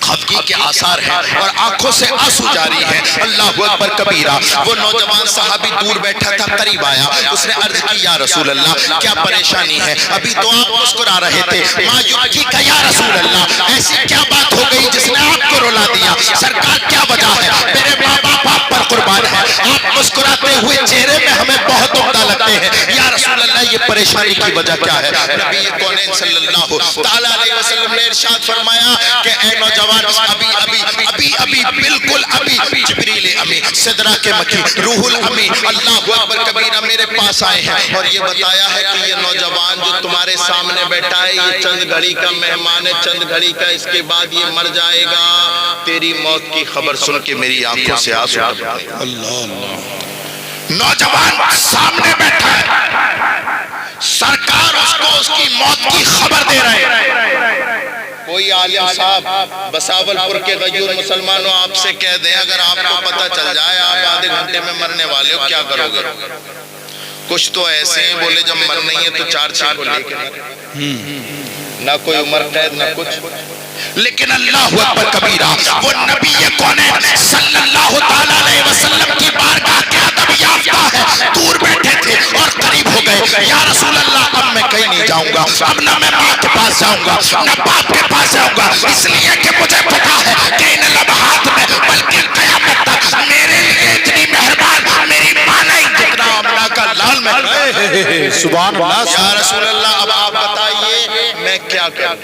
خفگی کے آثار ہیں اور آنکھوں سے آنسو جاری ہیں، اللہ اکبر کبیرہ۔ وہ نوجوان صحابی دور بیٹھا تھا، قریب آیا، اس نے عرض کی یا رسول اللہ کیا پریشانی ہے؟ ابھی تو آپ مسکرا رہے تھے، ما یبکیک یا رسول اللہ، ایسی کیا بات ہو گئی جس نے آپ کو رلا دیا؟ سرکار کیا وجہ ہے؟ میرے ماں باپ آپ پر قربان ہے، آپ مسکراتے ہوئے چہرے میں ہمیں بہت عمدہ لگتے ہیں، یا رسول اللہ یہ پریشانی کی وجہ کیا ہے؟ نبی کونین صلی اللہ تعالیٰ علیہ وسلم نے ارشاد فرمایا کہ اے نوجوان، ابھی بالکل ابھی جبریل امین، سدرہ کے مکی، روح الامین، اللہ اکبر کبیرہ میرے پاس آئے ہیں اور یہ بتایا ہے کہ یہ نوجوان جو تمہارے سامنے بیٹھا ہے یہ چند گھڑی کا مہمان ہے، چند گھڑی کا، اس کے بعد یہ مر جائے گا۔ تیری موت کی خبر سن کے میری آنکھوں سے آنسو ٹپکتے ہیں۔ نوجوان سامنے بیٹھا ہے، سرکار اس کو اس کی موت کی خبر دے رہے ہیں۔ کوئی عالم صاحب بساول پور کے غیور مسلمانوں آپ سے کہہ دیں اگر آپ کو پتہ چل جائے آپ آدھے گھنٹے میں مرنے والے ہو کیا کرو گے؟ کچھ تو ایسے ہیں بولے جب مرنا ہی ہے تو 4 کو لے کے، نہ کوئی عمر قید نہ کچھ، لیکن اللہ اکبر کبیرہ وہ نبی کونین صلی اللہ تعالیٰ علیہ وسلم کی بارگاہ کے ادب یافتہ ہے، دور بیٹھے تھے اور قریب ہو گئے۔ یا رسول اللہ اب میں کہیں نہیں جاؤں گا، اب نہ میں ماں کے پاس جاؤں گا نہ باپ کے پاس جاؤں گا، اس لیے کہ مجھے پتا ہے کہ ان لمحات میں بلکہ قیامت تک میرے لیے اتنی مہربان میری ماں نہیں جتنا امنا کا لال میں۔ سبحان اللہ۔ یا رسول اللہ اب آپ بتائیے میں کیا کروں؟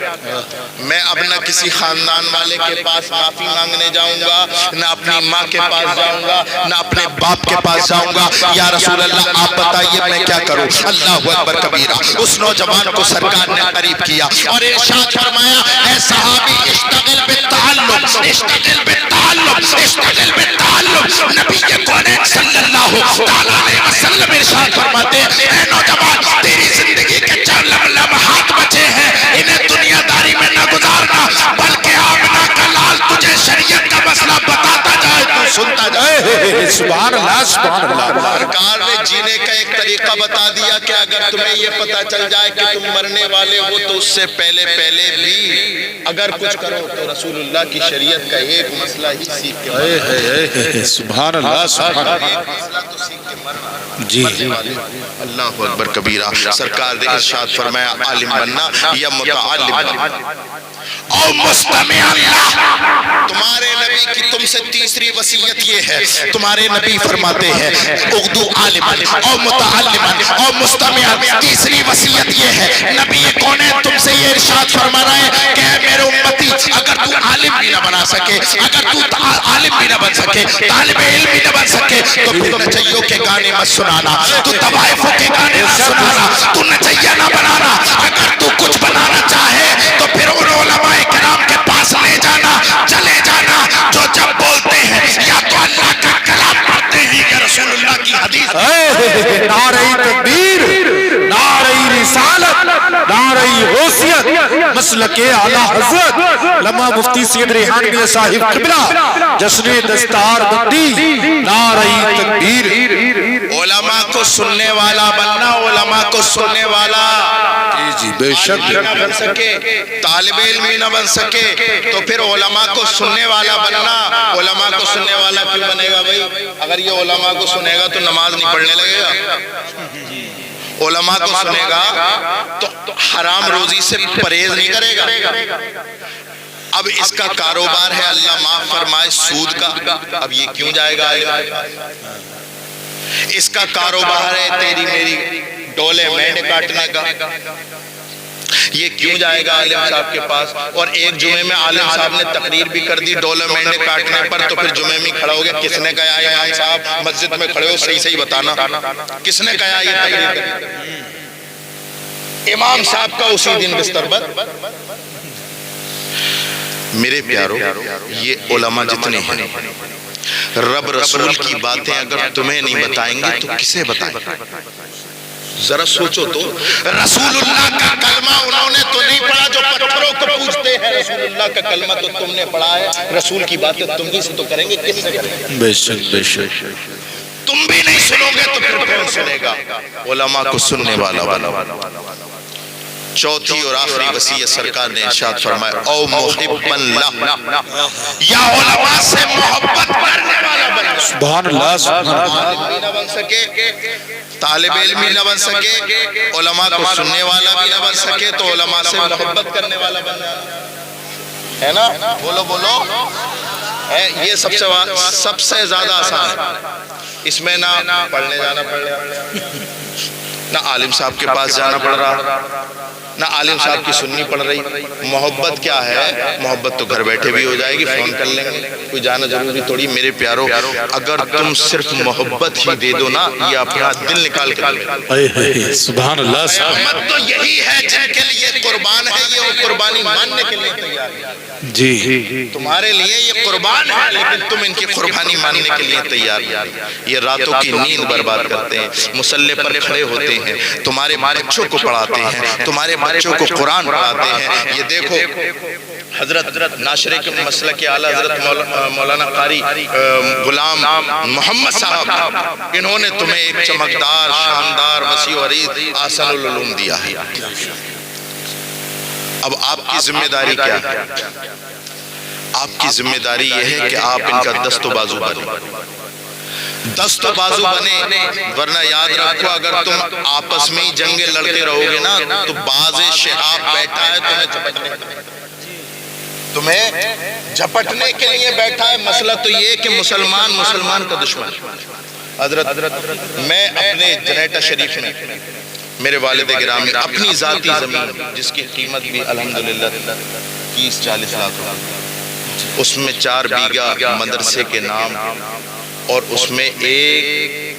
میں اب نہ کسی خاندان والے کے پاس معافی مانگنے جاؤں گا، نہ اپنی ماں کے پاس جاؤں گا، نہ اپنے باپ کے پاس جاؤں گا۔ یا رسول اللہ آپ بتائیے میں کیا کروں؟ اللہ اکبر کبیرہ۔ اس نوجوان کو سرکار نے قریب کیا اور ارشاد فرمایا اے صحابی اشتغل بالتعلم، اشتغل بالتعلم، اشتغل بالتعلم۔ نبی کونین صلی اللہ تعالیٰ علیہ وسلم ارشاد فرماتے ہیں اے نوجوان تیری زندگی کے چند لمحات بچے ہیں، انہیں دنیا داری میں نہ گزارنا بلکہ آمنہ کا لال تجھے شریعت کا مسئلہ بتاتا جائے تو سنتا جائے۔ سبحان اللہ سبحان اللہ۔ سرکار نے جینے کا ایک طریقہ بتا دیا کہ اگر تمہیں یہ پتا چل جائے کہ تم مرنے والے ہو تو اس سے پہلے بھی اگر کچھ کرو تو رسول اللہ کی شریعت کا ایک مسئلہ ہی سیکھ کے مرنا۔ سبحان اللہ سبحان اللہ۔ ایک مسئلہ تو سیکھ کے مرنا۔ جی اللہ اکبر کبیرہ۔ سرکار نے ارشاد فرمایا عالم بننا یا متعلم بننا او مستمع اللہ۔ تمہارے نبی کی تم سے تیسری وصیت یہ ہے، تمہارے نبی فرماتے ہیں اغدو عالما او متعلما او مستمعا۔ تیسری وصیت یہ ہے، نبی کونین تم سے یہ ارشاد فرما رہے ہیں کہ اے میرے امتی اگر تو عالم بھی نہ بنا سکے، اگر تو عالم بھی نہ بن سکے، طالب علم بھی نہ بن سکے تو پھر نچیوں کے گانے مت سنانا، تو طوائفوں کے گانے نہ سنانا، تو نچیہ نہ بنانا۔ اگر تو کچھ بنانا چاہے تو پھر ان علماء کرام کے پاس لے جانا، چلے جانا جو جب بولتے ہیں یا تو اللہ کا کلام پڑھتے ہیں یا رسول اللہ کی حدیث۔ نعرہ تکبیر، نعرہ رسالت، نعرہ غوثیت۔ مسلک اعلی حضرت علامہ مفتی سید ریحان میاں صاحب قبلہ جشن دستار بندی نعرہ تکبیر علماء کو سننے والا بننا علماء کو سننے والا جی بے شک نہ بن سکے طالب علم ہی نہ بن سکے تو پھر علماء کو سننے والا بننا علماء کو سننے والا کیوں بنے گا بھائی اگر یہ علماء کو سنے گا تو نماز نہیں پڑھنے لگے گا علماء کو سنے گا تو حرام روزی سے پرہیز نہیں کرے گا اب اس کا کاروبار ہے اللہ معاف فرمائے سود کا اب یہ کیوں جائے گا اس کا کاروبار ہے تیری میری ڈولے مینڈے کاٹنے کا یہ کیوں جائے گا عالم صاحب کے پاس اور ایک جمعے میں عالم صاحب نے تقریر بھی کر دی ڈولے مینڈے کاٹنے پر تو پھر جمعے میں کھڑا ہو گیا کس نے کہا امام صاحب مسجد میں کھڑے ہو صحیح صحیح بتانا کس نے کہا یہ تقریر کر امام صاحب کا اسی دن بستر پر میرے پیارو یہ علماء جتنے ہیں رب رسول کی باتیں اگر تمہیں نہیں بتائیں گے تو کسے بتائیں ذرا سوچو تو رسول اللہ کا کلمہ انہوں نے تو نہیں پڑھا جو پتھروں کو پوجتے ہیں رسول اللہ کا کلمہ تو تم نے پڑھا ہے رسول کی باتیں تم ہی سے تو کریں گے کس سے کریں گے بے شک بے شک تم بھی نہیں سنو گے تو پھر کون سنے گا علماء کو سننے والا بنو چوتھی اور آخری وصیت سرکار نے ارشاد فرمایا او محبن لہ یا علماء سے محبت کرنے والا بنو سبحان اللہ سبحان اللہ نہ بن سکے طالب علم نہ بن سکے علماء کو سننے والا بھی نہ بن سکے تو علماء سے محبت کرنے والا بننا ہے نا بولو بولو یہ سب سے زیادہ آسان ہے اس میں نہ پڑھنے جانا پڑ رہا نہ عالم صاحب کے پاس جانا پڑ رہا نہ عالم صاحب کی سننی پڑ رہی محبت کیا ہے محبت تو گھر بیٹھے بھی ہو جائے گی فون کر لیں گے کوئی جانا ضروری تھوڑی میرے پیارو اگر تم صرف محبت ہی دے دو نا یہ اپنا دل نکال کے سبحان اللہ محبت تو یہی ہے جن کے لیے قربان ہے یہ وہ قربانی ماننے کے لیے تیار ہے جی تمہارے لیے یہ قربان ہے لیکن تم ان کی قربانی ماننے کے لیے تیار یہ راتوں کی نیند برباد کرتے ہیں مصلی پر کھڑے ہوتے ہیں تمہارے بچوں کو پڑھاتے ہیں تمہارے بچوں کو قرآن پڑھاتے ہیں یہ دیکھو حضرت ناشرے کے مسلک اعلیٰ حضرت مولانا قاری غلام محمد صاحب انہوں نے تمہیں ایک چمکدار شاندار وسیع و عریض احسن العلوم دیا ہے اب آپ کی ذمہ داری کیا ہے آپ کی ذمہ داری یہ ہے کہ آپ ان کا دست و بازو بنے دست و بازو بنے ورنہ یاد رکھو اگر تم آپس میں ہی جنگیں لڑتے رہو گے نا تو باز شہاب بیٹھا ہے تمہیں جھپٹنے کے لیے بیٹھا ہے مسئلہ تو یہ کہ مسلمان کا دشمن حضرت میں اپنے جنیٹا شریف میں میرے والد گرامی اپنی ذاتی زمین جس کی قیمت بھی الحمدللہ 30-40 لاکھ اس میں 4 بیگہ مدرسے کے نام اور اس میں ایک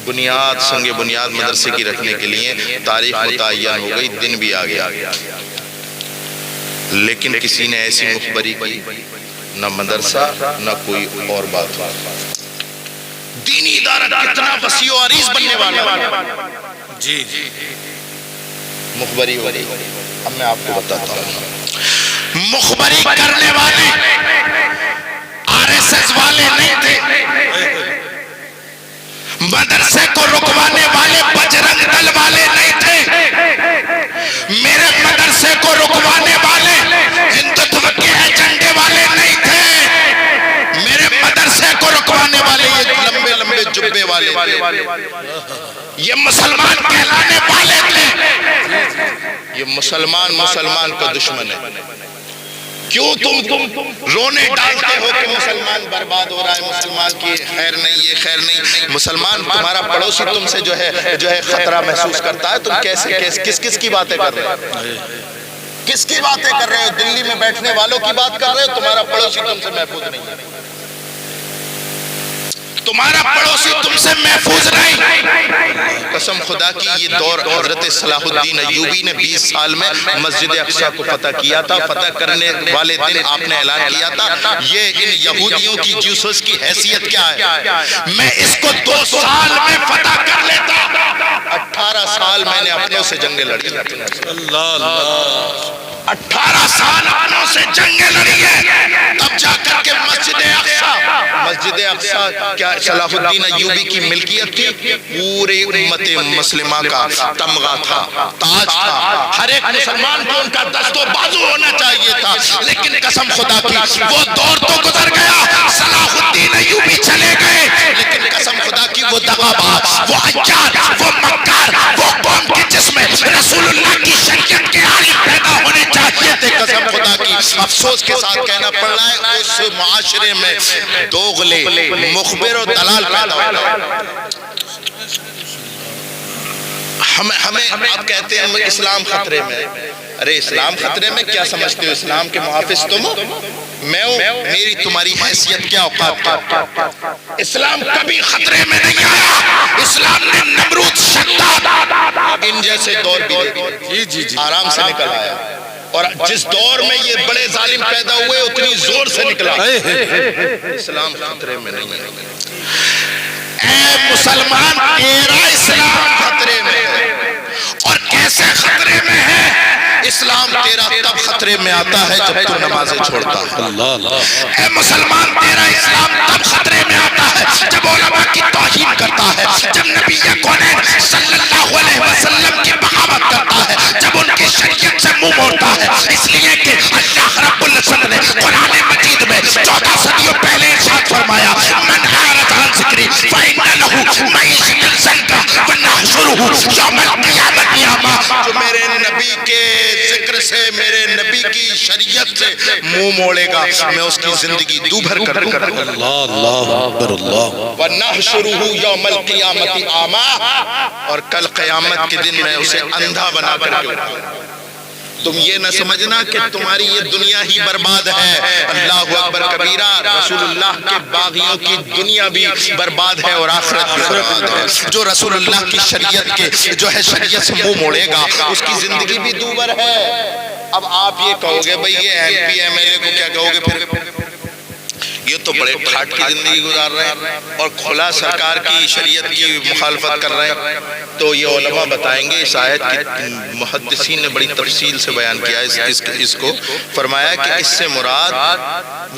بنیاد سنگ بنیاد مدرسے کی رکھنے کے لیے تاریخ متعین ہو گئی دن بھی آ گیا لیکن کسی نے ایسی مخبری کی نہ مدرسہ نہ کوئی اور بات دینی ادارہ کتنا وسیع و عریض بننے والا جی مخبری ہو رہی اب میں آپ کو بتاتا ہوں مخبری کرنے والے آر ایس ایس والے نہیں تھے مدرسے کو رکوانے والے بجرنگ دل والے نہیں تھے میرے مدرسے کو رکوانے والے ہندوتو کے ایجنڈے والے نہیں تھے میرے مدرسے کو رکوانے والے یہ لمبے لمبے جبے والے یہ مسلمان کہلانے والے تھے یہ مسلمان کا دشمن ہے کیوں تم رونے ڈالتے ہو کہ مسلمان برباد ہو رہا ہے مسلمان کی خیر نہیں یہ خیر نہیں مسلمان تمہارا پڑوسی تم سے جو ہے خطرہ محسوس کرتا ہے تم کیسے کس کی باتیں کر رہے ہو کس کی باتیں کر رہے ہو دلی میں بیٹھنے والوں کی بات کر رہے ہو تمہارا پڑوسی تم سے محفوظ نہیں ہے تمہارا پڑوسی تم سے محفوظ نہیں قسم خدا کی یہ دور حضرت صلاح الدین ایوبی نے 20 سال میں مسجد اقصی کو فتح کیا تھا فتح کرنے والے دن آپ نے اعلان کیا تھا یہ ان یہودیوں کی جوسس کی حیثیت کیا ہے میں اس کو 2 سال میں فتح کر لیتا 18 سال میں نے اپنوں سے جنگیں لڑی اللہ اللہ 18 سال آنوں سے جنگیں لڑی ہے، تب جا کر کے مسجد اقصیٰ کیا صلاح الدین ایوبی کی ملکیت تھی؟ پورے امت مسلمہ کا تمغہ تھا، تاج تھا، ہر ایک مسلمان کو ان کا دست و بازو ہونا چاہیے تھا، لیکن قسم خدا کی وہ دور تو گزر گیا، صلاح الدین ایوبی چلے گئے، لیکن قسم خدا کی وہ دغاباز، وہ عیار، وہ مکار، وہ قوم کی جس میں رسول اللہ کی شریعت کے عالم پیدا ہونے چاہیے تھے، قسم خدا کی افسوس کے ساتھ کہنا پڑ رہا ہے اس معاشرے میں دوغلے، مخبر و دلال پیدا ہو گئے۔ ہمیں آپ کہتے ہیں اسلام خطرے میں، ارے اسلام خطرے میں کیا سمجھتے ہو؟ اسلام کے محافظ تم ہو، میں ہوں، میری تمہاری حیثیت کیا اوقات کیا؟ اسلام کبھی خطرے میں نہیں آیا، اسلام نے نمرود، شداد ان جیسے دور بھی جی آرام سے نکل آیا، اور جس دور میں یہ بڑے ظالم پیدا ہوئے اتنی زور سے نکلا۔ اسلام خطرے میں نہیں ہے، اے مسلمان تیرا اسلام خطرے میں ہے، اور کیسے خطرے میں ہے؟ اسلام تیرا تب خطرے میں آتا ہے جب تو نمازیں چھوڑتا ہے۔ اے مسلمان تیرا اسلام تب خطرے میں آتا ہے جب علماء کی توہین کرتا ہے، جب نبی کونین صلی اللہ علیہ وسلم کی بغاوت کرتا ہے، جب ان کی شریعت سے منہ موڑتا ہے، اس لیے کہ اللہ رب العزت نے قرآن مجید میں 14 صدیوں پہلے ارشاد فرمایا، من اعرض عن ذکری فإن له معیشة ضنکا ونحشرہ یوم القیامة اعمی۔ جو میرے نبی کے ذکر سے، میرے نبی کی شریعت سے منہ موڑے گا، میں اس کی زندگی دو بھر کر دوں گا۔ اللہ اکبر اللہ۔ وَنَحْشُرُهُ يَوْمَ الْقِيَامَةِ أَعْمَىٰ، اور کل قیامت کے دن میں اسے اندھا بنا کر کے اٹھاؤں۔ تم یہ نہ سمجھنا کہ تمہاری یہ دنیا ہی برباد ہے، اللہ اکبر کبیرہ، رسول اللہ کے باغیوں کی دنیا بھی برباد ہے اور آخرت بھی برباد ہے۔ جو رسول اللہ کی شریعت کے جو ہے شریعت سے منہ موڑے گا اس کی زندگی بھی دوبر ہے۔ اب آپ یہ کہو گے بھئی یہ M P M L A کو کیا کہو گے پھر؟ یہ تو بڑے ٹھاٹ کی زندگی گزار رہے ہیں اور کھلا سرکار کی شریعت کی مخالفت کر رہے ہیں۔ تو یہ علماء بتائیں گے، اس آیت کی محدثین نے بڑی تفصیل سے بیان کیا اس کو، فرمایا کہ اس سے مراد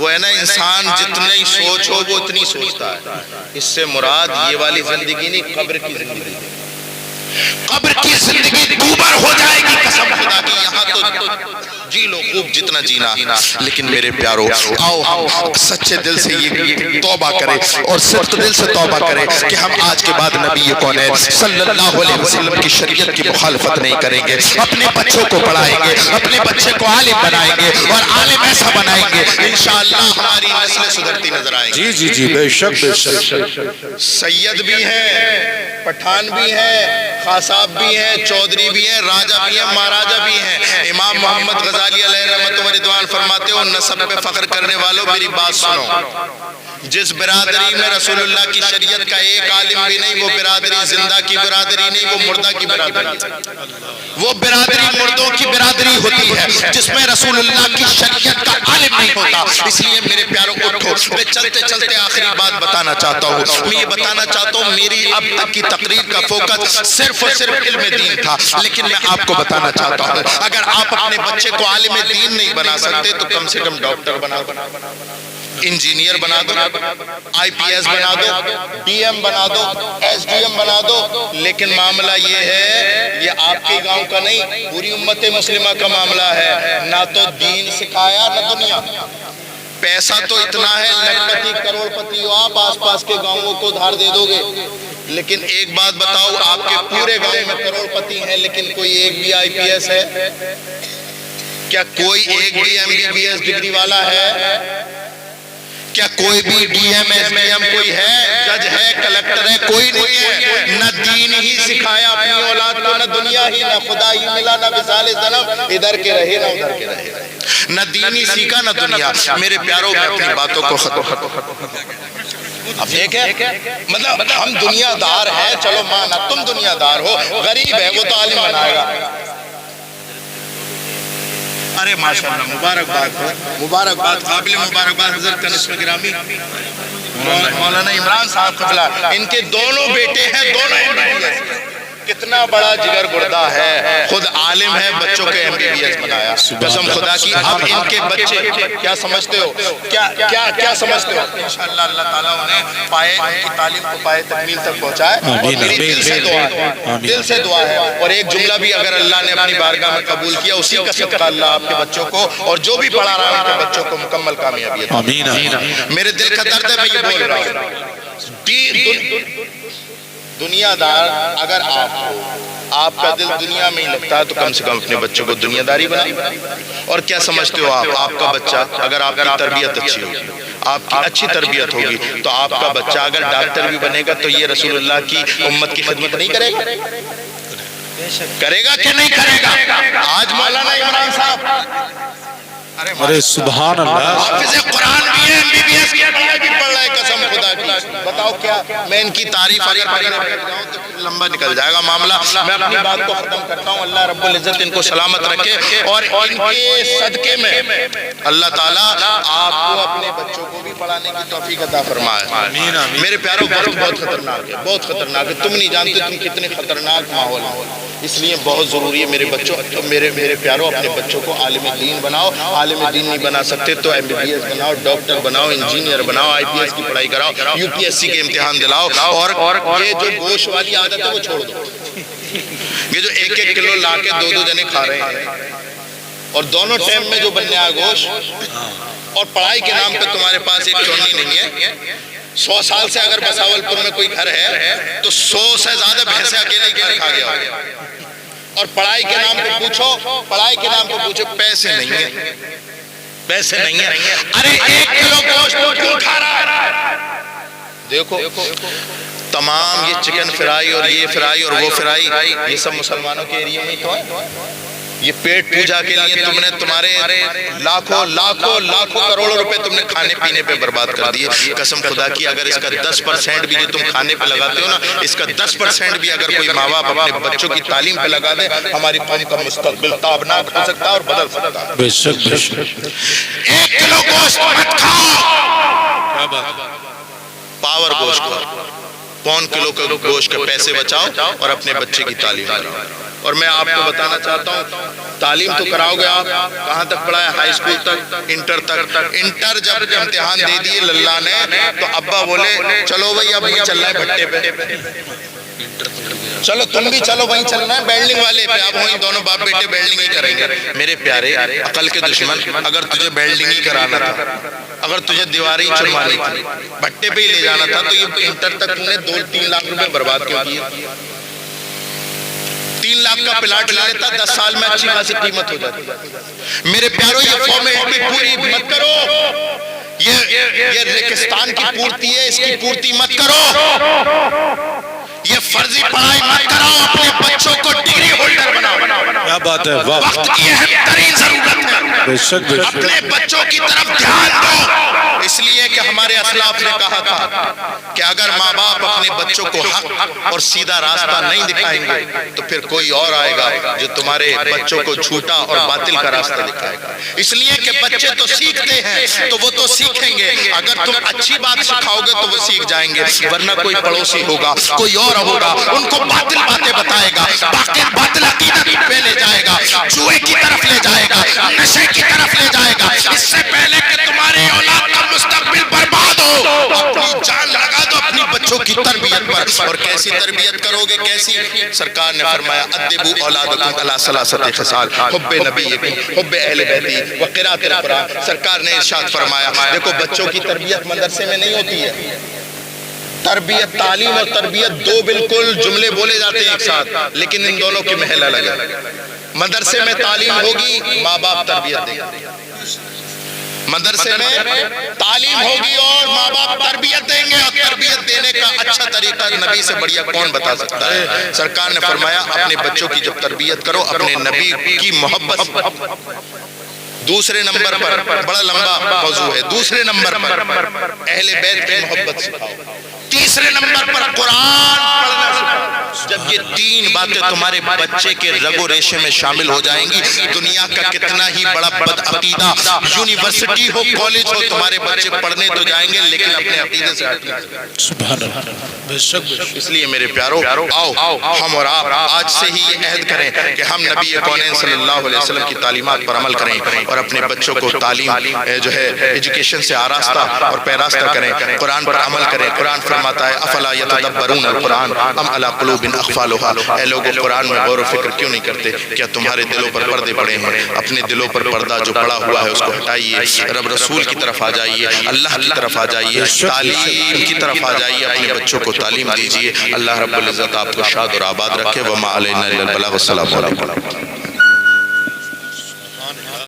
وہ ہے نا، انسان جتنی سوچ ہو وہ اتنی سوچتا ہے، اس سے مراد یہ والی زندگی نہیں، قبر کی زندگی، قبر کی زندگی دوبر ہو جائے گی قسم خدا کی۔ یہاں تو جی لو خوب جتنا جینا، لیکن میرے پیارو آؤ ہم سچے دل سے یہ توبہ کریں اور صدق دل سے توبہ کریں کہ ہم آج کے بعد نبی کونین صلی اللہ علیہ وسلم کی شریعت کی مخالفت نہیں کریں گے، اپنے بچوں کو پڑھائیں گے، اپنے بچے کو عالم بنائیں گے اور عالم ایسا بنائیں گے انشاءاللہ ہماری نسلیں سدھرتی نظر آئیں گی۔ جی بے شک بے شک۔ سید بھی ہیں، پٹھان بھی ہیں، خاصاب بھی ہیں، چودھری بھی ہیں، راجہ بھی ہیں، مہاراجہ بھی ہیں۔ امام محمد غزالی علیہ رحمت و رضوان فرماتے ہو، نسب پہ فخر کرنے والوں میری بات سنو، جس برادری میں رسول اللہ کی شریعت کا ایک عالم بھی نہیں، وہ برادری زندہ کی برادری نہیں، وہ مردہ کی برادری، وہ برادری مردوں کی برادری ہوتی ہے جس میں رسول اللہ کی شریعت کا عالم نہیں ہوتا۔ اس لیے میرے پیاروں اٹھو، میں چلتے چلتے آخری بات بتانا چاہتا ہوں، میں یہ بتانا چاہتا ہوں میری اب تک کی تقریر کا فوکس صرف اور صرف علم دین تھا، لیکن میں آپ کو بتانا چاہتا ہوں اگر آپ اپنے بچے کو عالم دین نہیں بنا سکتے تو کم سے کم ڈاکٹر بنا دو، انجینئر بنا دو، آئی پی ایس بنا دو، ڈی ایم بنا دو، ایس ڈی ایم بنا دو۔ لیکن معاملہ یہ ہے، یہ آپ کے گاؤں کا نہیں، پوری امت مسلمہ کا معاملہ ہے، نہ تو دین سکھایا نہ دنیا۔ پیسہ تو اتنا ہے، لکھپتی کروڑ پتی ہو آپ، آس پاس کے گاؤں کو دھار دے دو گے، لیکن ایک بات بتاؤ، آپ کے پورے گاؤں میں کروڑ پتی ہیں لیکن کوئی ایک بھی آئی پی ایس ہے کیا؟ کوئی ایک بھی M B B S degree والا ہے کیا؟ کوئی بھی D M S D M کوئی ہے؟ جج ہے، کلیکٹر ہے؟ کوئی نہیں ہے۔ نہ دین ہی سکھایا اپنی اولاد کو، نہ دنیا ہی، نہ خدا ہی ملا، نہ مثال ظلم، ادھر کے رہے نہ ادھر کے رہے، نہ دین ہی سیکھا نہ دنیا۔ میرے پیاروں میں اپنی باتوں کو ختم، اب ایک ہے مطلب ہم دنیا دار ہیں، چلو مانا تم دنیا دار ہو، غریب ہے وہ تو عالم بنائے گا، ارے ماشاءاللہ مبارکباد، مبارکباد، قابل مبارکباد حضرت کا نسب گرامی مولانا عمران صاحب قبلہ، ان کے دونوں بیٹے ہیں، دونوں MBBS کتنا بڑا جگر گردہ ہے، خود عالم ہے، بچوں کے MBBS بنایا، قسم خدا کی۔ اب ان کے بچے کیا سمجھتے ہو، کیا سمجھتے ہو؟ انشاءاللہ اللہ تعالیٰ انہیں پائے، ان کی تعلیم کو پائے تکمیل تک پہنچائے، اور میری دل سے دعا ہے، دل سے دعا ہے۔ اور ایک جملہ بھی اگر اللہ نے اپنی بارگاہ میں قبول کیا، اسی کا صدقہ اللہ آپ کے بچوں کو اور جو بھی پڑھا رہا ہے ان کے بچوں کو مکمل کامیابی عطا فرمائے۔ میرے دل کا درد ہے، میں یہ بول رہا ہوں، دنیا دار اگر آپ کا دل دنیا میں ہی لگتا ہے تو کم سے کم اپنے بچوں کو دنیا داری بنائیں۔ اور کیا سمجھتے ہو آپ کا بچہ اگر آپ کی تربیت اچھی ہوگی، آپ کی اچھی تربیت ہوگی، تو آپ کا بچہ اگر ڈاکٹر بھی بنے گا تو یہ رسول اللہ کی امت کی خدمت نہیں کرے گا؟ کرے گا کہ نہیں کرے گا؟ آج مولانا عمران صاحب ارے سبحان اللہ، حافظ قرآن بھی ہے، MBBS بھی پڑھ رہا ہے، قسم خدا کی۔ بتاؤ کیا میں ان کی تعریف اگر کرنے بیٹھ جاؤں تو پھر لمبا نکل جائے گا معاملہ۔ میں اپنی بات کو ختم کرتا ہوں۔ اللہ رب العزت ان کو سلامت رکھے اور ان کے صدقے میں اللہ تعالیٰ آپ کو اپنے بچوں کو بھی پڑھانے کی توفیق عطا فرمائے۔ میرے پیاروں، وقت بہت خطرناک ہے، بہت خطرناک ہے، تم نہیں جانتے تم کتنے خطرناک ماحول ہے، اس لیے بہت ضروری ہے میرے بچوں، میرے پیاروں، اپنے بچوں کو عالم دین بناؤ۔ عالم دین نہیں بنا سکتے تو MBBS بناؤ، ڈاکٹر بناؤ، انجینئر بناؤ، IPS کی پڑھائی کراؤ، UPSC کے امتحان دلاؤ، اور یہ جو گوشت والی عادت ہے وہ چھوڑ دو۔ یہ جو 1-1 کلو لا کے 2-2 جنے کھا رہے ہیں، اور دونوں ٹائم میں جو بننے آیا گوشت، اور پڑھائی کے نام پہ تمہارے پاس ایک چونی نہیں ہے۔ 100 سال سے اگر بساول پور میں کوئی گھر ہے تو 100 سے زیادہ بھینسیں اکیلے ہی کھا گیا ہوگا۔ اور پڑھائی کے نام پہ پوچھو، پڑھائی کے نام پہ پوچھو، پیسے نہیں ہیں، پیسے نہیں ہیں۔ ارے 1 کلو گوشت تو کیوں کھا رہا ہے؟ دیکھو تمام یہ چکن فرائی اور یہ فرائی اور وہ فرائی، یہ سب مسلمانوں کے ایریے میں تو ہے۔ یہ پیٹ پوجا کے لیے تم نے تمہارے لاکھوں کروڑوں روپے تم نے کھانے پینے پہ برباد کر دیے۔ قسم خدا کی اگر اس کا 10% بھی جو تم کھانے پہ لگاتے ہو نا، اس کا 10% بھی اگر کوئی ماں باپ اپنے بچوں کی تعلیم پہ لگا دے، ہماری قوم کا مستقبل تابناک ہو سکتا ہے اور بدل سکتا ہے۔ بے شک بے شک۔ 1 کلو گوشت مت کھاؤ، پاور گوشت کھاؤ، 1 کلو کا گوشت کے پیسے بچاؤ اور اپنے بچے کی تعلیم کراؤ۔ اور میں آپ کو بتانا چاہتا ہوں، تعلیم تو کراؤ گے آپ، کہاں تک پڑھا ہے؟ ہائی اسکول تک، انٹر تک۔ انٹر جب امتحان دے دیے للہ نے تو ابا بولے چلو بھائی اب وہیں چل رہا ہے بھٹے پہ، چلو تم بھی چلو وہیں چلنا ہے بیلڈنگ والے پہ، اب وہیں دونوں باپ بیٹے بیلڈنگ ہی کریں گے۔ میرے پیارے عقل کے دشمن، اگر تجھے بیلڈنگ ہی کرانا تھا، اگر تجھے دیواری چنوانی تھی، بھٹے پہ ہی لے جانا تھا، تو یہ انٹر تک تم نے 2-3 لاکھ روپے برباد کیوں کیے؟ 3 لاکھ کا پلاٹ لے لیتا، 10 سال میں اچھی خاصی قیمت ہو جاتی۔ میرے پیاروں یہ فارمیلٹی پوری مت کرو، یہ ریگستان کی پورتی ہے، اس کی پورتی مت کرو، یہ فرضی پڑھائی مت کراؤ، اپنے بچوں کو ڈگری ہولڈر بناؤ۔ کیا بات ہے، وقت کی اہم ترین ضرورت ہے، بے شک بے شک۔ اپنے بچوں کی طرف دھیان دو، اس لیے کہ ہمارے اسلاف نے کہا تھا کہ اگر ماں باپ اپنے بچوں کو حق اور سیدھا راستہ نہیں دکھائیں گے تو پھر کوئی اور آئے گا جو تمہارے بچوں کو جھوٹا اور باطل کا راستہ دکھائے گا۔ اس لیے کہ بچے تو سیکھتے ہیں تو وہ تو سیکھیں گے، اگر تم اچھی بات سکھاؤ گے تو وہ سیکھ جائیں گے، ورنہ کوئی پڑوسی ہوگا، کوئی اور ہوگا، ان کو باطل باتیں بتائے گا، باطل عقیدت پہ لے جائے گا، جوئے کی طرف لے جائے گا، نشے کی طرف لے جائے گا۔ اس سے پہلے کہ تمہارے اولاد کا مستقبل برباد ہو، اپنی جان لگا دو اپنی بچوں کی تربیت پر۔ اور کیسی تربیت کرو گے؟ کیسی؟ سرکار نے فرمایا ادبوا اولادکم علی ثلاثۃ خصال، حب نبیکم، حب اہل بیتی وقراءۃ القرآن۔ سرکار نے ارشاد فرمایا دیکھو بچوں کی تربیت مدرسے میں نہیں ہوتی ہے، تربیت، تعلیم اور تربیت دو بالکل جملے بولے جاتے ہیں ایک ساتھ، لیکن ان دونوں کی محل الگ ہے۔ مدرسے میں تعلیم ہوگی، ماں باپ تربیت دیں گے، مدرسے میں تعلیم ہوگی اور ماں باپ تربیت دیں گے، اور تربیت دینے کا اچھا طریقہ نبی سے بڑھیا کون بتا سکتا ہے؟ سرکار نے فرمایا اپنے بچوں کی جب تربیت کرو اپنے نبی کی محبت۔ دوسرے نمبر پر، بڑا لمبا موضوع ہے، دوسرے نمبر پر اہل بیت کی محبت سکھاؤ، تیسرے نمبر پر قرآن پڑھنا سکھاؤ۔ جب یہ تین باتیں تمہارے بچے کے رگ و ریشے میں شامل ہو جائیں گی، دنیا کا کتنا ہی بڑا بدعقیدہ یونیورسٹی ہو، کالج ہو، تمہارے بچے پڑھنے تو جائیں گے لیکن اپنے عقیدے سے ہٹیں گے۔ سبحان اللہ، بے شک۔ اس لیے میرے پیارو، آؤ ہم اور آپ آج سے ہی یہ عہد کریں کہ ہم نبی کونین صلی اللہ علیہ وسلم کی تعلیمات پر عمل کریں اور اپنے بچوں کو تعلیم جو ہے ایجوکیشن سے آراستہ اور پیراستہ کریں، قرآن پر عمل کریں۔ قرآن فرماتا ہے افلا یتدبرون القرآن ام علی قلوب اقفالها، اے لوگو قرآن میں غور و فکر کیوں نہیں کرتے؟ کیا تمہارے دلوں پر پردے پڑے ہیں؟ اپنے دلوں پر پردہ جو پڑا ہوا ہے اس کو ہٹائیے، رب رسول کی طرف آ جائیے، اللہ کی طرف آ جائیے، تعلیم کی طرف آ جائیے، اپنے بچوں کو تعلیم دیجیے۔ اللہ رب العزت آپ کو شاد اور آباد رکھے۔ وما علینا الا البلاغ۔ السلام علیکم۔